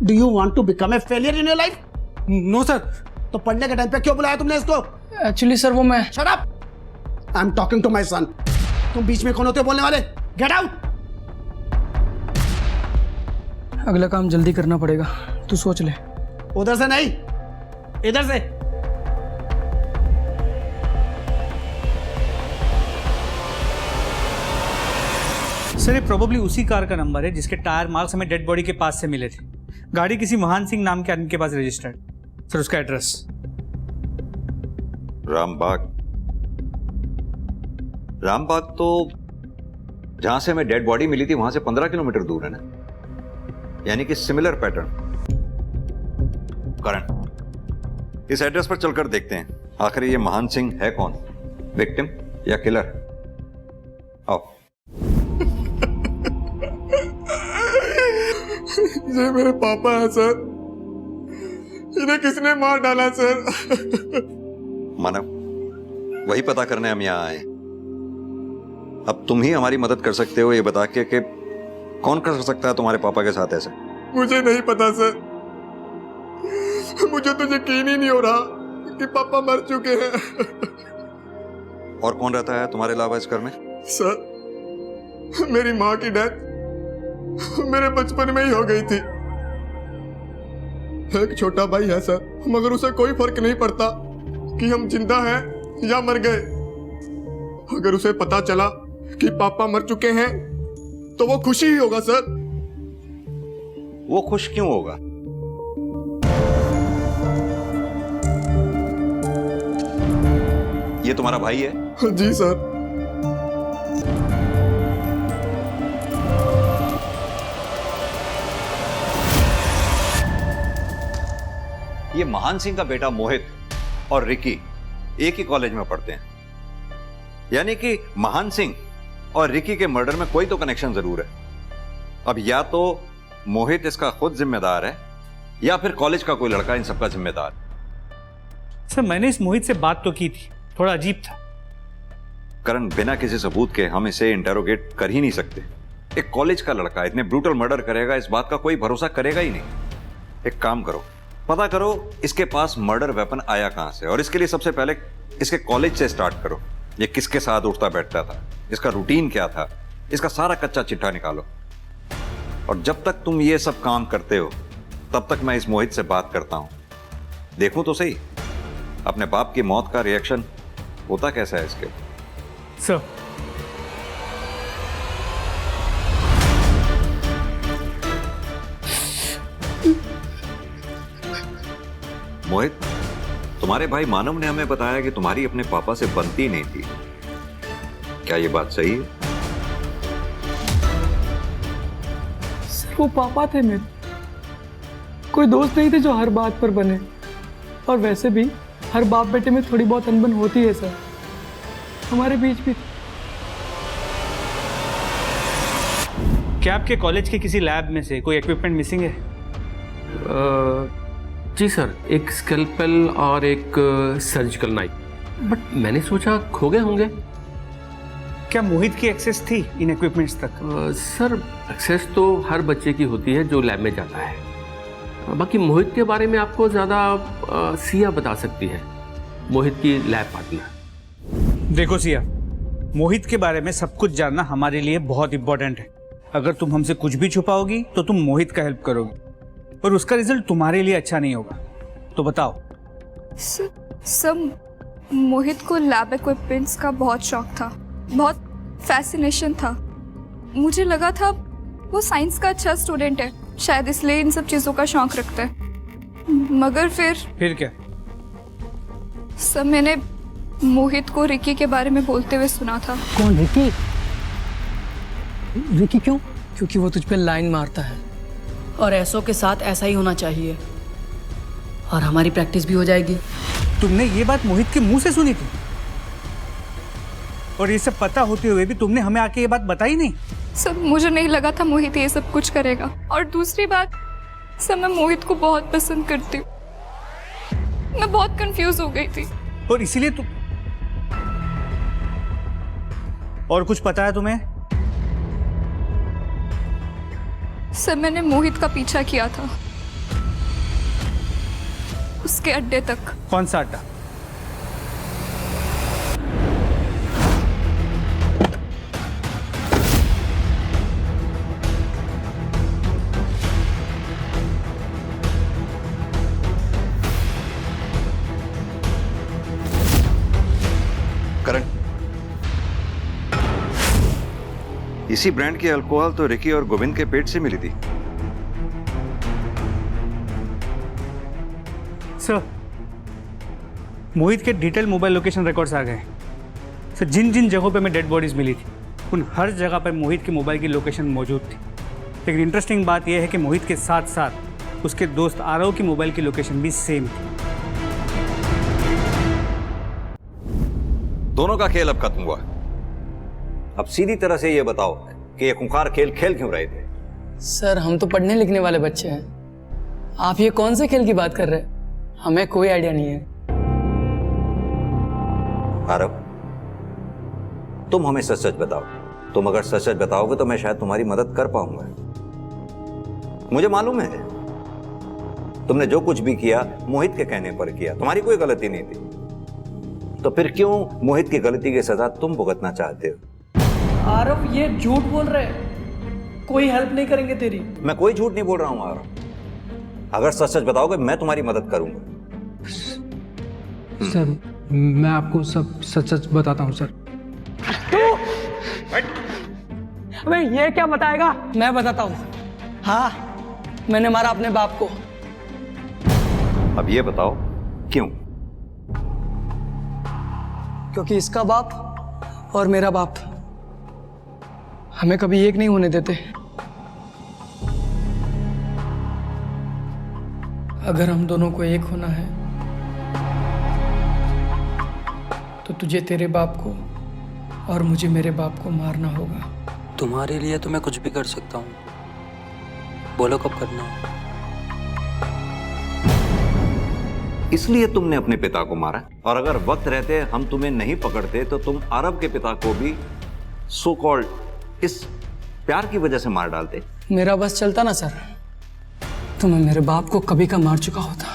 Do you want to become a failure in your life? No sir. तो पढ़ने के टाइम पे क्यों बुलाया तुमने इसको? एक्चुअली सर वो मैं। Shut up, I am talking to my son. तुम बीच में कौन होते हो बोलने वाले? Get out. अगला काम जल्दी करना पड़ेगा, तू सोच ले। उधर से नहीं, इधर से। सर ये प्रोबेबली उसी कार का नंबर है जिसके टायर मार्क्स हमें डेड बॉडी के पास से मिले थे। गाड़ी किसी महान सिंह नाम के आदमी के पास रजिस्टर्ड। सर उसका एड्रेस रामबाग तो जहां से हमें डेड बॉडी मिली थी वहां से 15 किलोमीटर दूर है ना, यानी कि सिमिलर पैटर्न। करण, इस एड्रेस पर चलकर देखते हैं आखिर ये महान सिंह है कौन, विक्टिम या किलर। आओ। ये मेरे पापा हैं सर, इन्हें किसने मार डाला सर? मानव, वही पता करने हम यहाँ आए। अब तुम ही हमारी मदद कर सकते हो ये बता के कि कौन कर सकता है तुम्हारे पापा के साथ ऐसे। मुझे नहीं पता सर, मुझे तो यकीन ही नहीं हो रहा कि पापा मर चुके हैं। और कौन रहता है तुम्हारे अलावा इस घर में? सर, मेरी माँ की डेथ मेरे बचपन में ही हो गई थी। एक छोटा भाई है सर, मगर उसे कोई फर्क नहीं पड़ता कि हम जिंदा हैं या मर गए। अगर उसे पता चला कि पापा मर चुके हैं तो वो खुशी ही होगा सर। वो खुश क्यों होगा? ये तुम्हारा भाई है? जी सर। ये महान सिंह का बेटा मोहित और रिकी एक ही कॉलेज में पढ़ते हैं, यानी कि महान सिंह और रिकी के मर्डर में कोई तो कनेक्शन जरूर है। अब या तो मोहित इसका खुद जिम्मेदार है या फिर कॉलेज का कोई लड़का इन सबका जिम्मेदार। सर मैंने इस मोहित से बात तो की थी, थोड़ा अजीब था। करण, बिना किसी सबूत के हम इसे इंटेरोगेट कर ही नहीं सकते। एक कॉलेज का लड़का इतने ब्रूटल मर्डर करेगा, इस बात का कोई भरोसा करेगा ही नहीं। एक काम करो, पता करो इसके पास मर्डर वेपन आया कहां से, और इसके लिए सबसे पहले इसके कॉलेज से स्टार्ट करो। ये किसके साथ उठता बैठता था, इसका रूटीन क्या था, इसका सारा कच्चा चिट्ठा निकालो। और जब तक तुम ये सब काम करते हो तब तक मैं इस मोहित से बात करता हूं, देखूं तो सही अपने बाप की मौत का रिएक्शन होता कैसा है इसके। सर मोहित, तुम्हारे भाई मानव ने हमें बताया कि तुम्हारी अपने पापा से बनती नहीं थी, क्या ये बात सही है? सर वो पापा थे मेरे, कोई दोस्त नहीं थे जो हर बात पर बने। और वैसे भी हर बाप बेटे में थोड़ी बहुत अनबन होती है सर, हमारे बीच भी। क्या आपके कॉलेज के किसी लैब में से कोई इक्विपमेंट मिसिंग है? जी सर, एक स्कैल्पेल और एक सर्जिकल नाइफ, बट मैंने सोचा खो गए होंगे। क्या मोहित की एक्सेस थी इन इक्विपमेंट्स तक? सर एक्सेस तो हर बच्चे की होती है जो लैब में जाता है, बाकी मोहित के बारे में आपको ज़्यादा सिया बता सकती है, मोहित की लैब पार्टनर। देखो सिया, मोहित के बारे में सब कुछ जानना हमारे लिए बहुत इंपॉर्टेंट है। अगर तुम हमसे कुछ भी छुपाओगी तो तुम मोहित का हेल्प करोगी और उसका रिजल्ट तुम्हारे लिए अच्छा नहीं होगा। तो बताओ। सर मोहित को लैब इक्विपमेंट्स का बहुत शौक था, बहुत फैसिनेशन था। मुझे लगा था वो साइंस का अच्छा स्टूडेंट है, शायद इसलिए इन सब चीज़ों का शौक रखता है। मगर फिर क्या? सर मैंने मोहित को रिकी के बारे में बोलते हुए सुना था। कौन रिकी? रिकी क्यों? क्योंकि वो तुझ पे लाइन मारता है और ऐसों के साथ ऐसा ही होना चाहिए, और हमारी प्रैक्टिस भी हो जाएगी। तुमने ये बात मोहित के मुंह से सुनी थी और ये सब पता होते हुए भी तुमने हमें आके ये बात बताई नहीं? सर मुझे नहीं लगा था मोहित ये सब कुछ करेगा। और दूसरी बात सर, मैं मोहित को बहुत पसंद करती हूँ। मैं बहुत कंफ्यूज हो गई थी और इसीलिए तुम। और कुछ पता है तुम्हें? सर मैंने मोहित का पीछा किया था उसके अड्डे तक। कौन सा अड्डा? करण, इसी ब्रांड की अल्कोहल तो रिकी और गोविंद के पेट से मिली थी। सर मोहित के डिटेल मोबाइल लोकेशन रिकॉर्ड्स आ गए। सर जिन जिन जगहों पे मैं डेड बॉडीज मिली थी उन हर जगह पर मोहित की मोबाइल की लोकेशन मौजूद थी। लेकिन इंटरेस्टिंग बात यह है कि मोहित के साथ साथ उसके दोस्त आरव की मोबाइल की लोकेशन भी सेम थी। दोनों का खेल अब खत्म हुआ। अब सीधी तरह से ये बताओ कि ये खूंखार खेल खेल क्यों रहे थे? सर हम तो पढ़ने लिखने वाले बच्चे हैं, आप ये कौन से खेल की बात कर रहे हैं? हमें कोई आइडिया नहीं है। आरव, तुम हमें सच सच बताओ। तुम अगर सच सच बताओगे तो मैं शायद तुम्हारी मदद कर पाऊंगा। मुझे मालूम है तुमने जो कुछ भी किया मोहित के कहने पर किया, तुम्हारी कोई गलती नहीं थी। तो फिर क्यों मोहित की गलती की सजा तुम भुगतना चाहते हो? आरव ये झूठ बोल रहे हैं, कोई हेल्प नहीं करेंगे तेरी। मैं कोई झूठ नहीं बोल रहा हूं आरव, अगर सच सच बताओगे मैं तुम्हारी मदद करूंगा। सर मैं आपको सब सच सच बताता हूँ सर। अबे ये क्या बताएगा? मैं बताता हूँ। हाँ मैंने मारा अपने बाप को। अब ये बताओ क्यों? क्योंकि इसका बाप और मेरा बाप हमें कभी एक नहीं होने देते। अगर हम दोनों को एक होना है तो तुझे तेरे बाप को और मुझे मेरे बाप को मारना होगा। तुम्हारे लिए तो मैं कुछ भी कर सकता हूँ, बोलो कब करना है। इसलिए तुमने अपने पिता को मारा, और अगर वक्त रहते हम तुम्हें नहीं पकड़ते तो तुम अरब के पिता को भी सो कॉल्ड इस प्यार की वजह से मार डालते। मेरा बस चलता ना सर तो मैं मेरे बाप को कभी का मार चुका होता।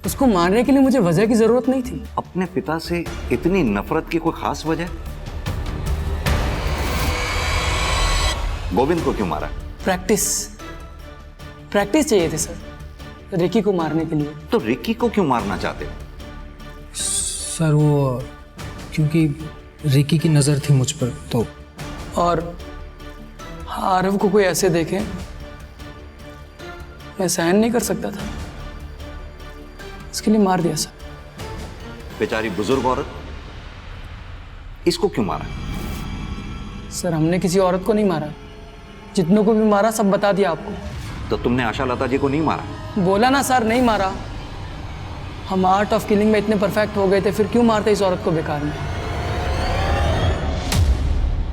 उसको मारने के लिए मुझे वजह की जरूरत नहीं थी। अपने पिता से इतनी नफरत की कोई खास वजह? गोविंद को क्यों मारा? प्रैक्टिस चाहिए थी सर, रिकी को मारने के लिए। तो रिकी को क्यों मारना चाहते हो? सर वो क्योंकि रिकी की नज़र थी मुझ पर तो। और आरव को कोई ऐसे देखे मैं सहन नहीं कर सकता था, इसके लिए मार दिया सर। बेचारी बुजुर्ग औरत, इसको क्यों मारा? सर हमने किसी औरत को नहीं मारा, जितनों को भी मारा सब बता दिया आपको। तो तुमने आशा लता जी को नहीं मारा? बोला ना सर, नहीं मारा। हम आर्ट ऑफ किलिंग में इतने परफेक्ट हो गए थे, फिर क्यों मारते इस औरत को बेकार में।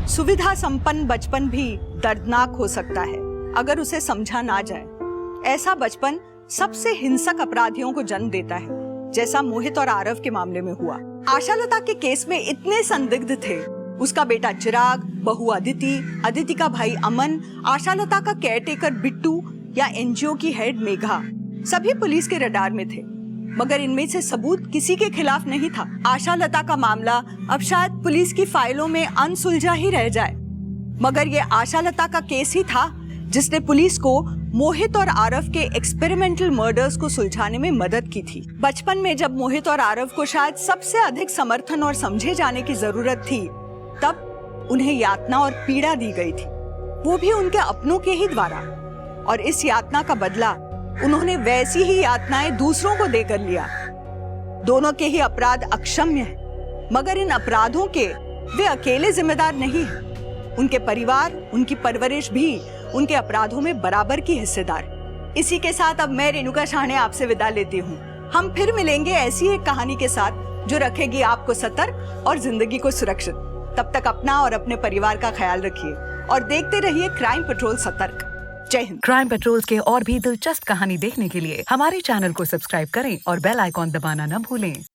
सुविधा संपन्न बचपन भी दर्दनाक हो सकता है अगर उसे समझा ना जाए। ऐसा बचपन सबसे हिंसक अपराधियों को जन्म देता है, जैसा मोहित और आरव के मामले में हुआ। आशा लता के केस में इतने संदिग्ध थे, उसका बेटा चिराग, बहू अदिति, अदिति का भाई अमन, आशा लता का केयरटेकर बिट्टू या एनजीओ की हेड मेघा, सभी पुलिस के रडार में थे, मगर इनमें से सबूत किसी के खिलाफ नहीं था। आशा लता का मामला अब शायद पुलिस की फाइलों में अनसुलझा ही रह जाए, मगर ये आशा लता का केस ही था जिसने पुलिस को मोहित और आरव के एक्सपेरिमेंटल मर्डर्स को सुलझाने में मदद की थी। बचपन में जब मोहित और आरव को शायद सबसे अधिक समर्थन और समझे जाने की जरूरत थी, तब उन्हें यातना और पीड़ा दी गई थी, वो भी उनके अपनों के ही द्वारा। और इस यातना का बदला उन्होंने वैसी ही यातनाएं दूसरों को देकर लिया। दोनों के ही अपराध अक्षम्य हैं, मगर इन अपराधों के वे अकेले जिम्मेदार नहीं हैं। उनके परिवार, उनकी परवरिश भी उनके अपराधों में बराबर की हिस्सेदार। इसी के साथ अब मैं रेणुका शाहने आपसे विदा लेती हूँ। हम फिर मिलेंगे ऐसी एक कहानी के साथ जो रखेगी आपको सतर्क और जिंदगी को सुरक्षित। तब तक अपना और अपने परिवार का ख्याल रखिए और देखते रहिए क्राइम पेट्रोल सतर्क। जय हिंद। क्राइम पेट्रोल के और भी दिलचस्प कहानी देखने के लिए हमारे चैनल को सब्सक्राइब करें और बेल आइकॉन दबाना न भूलें।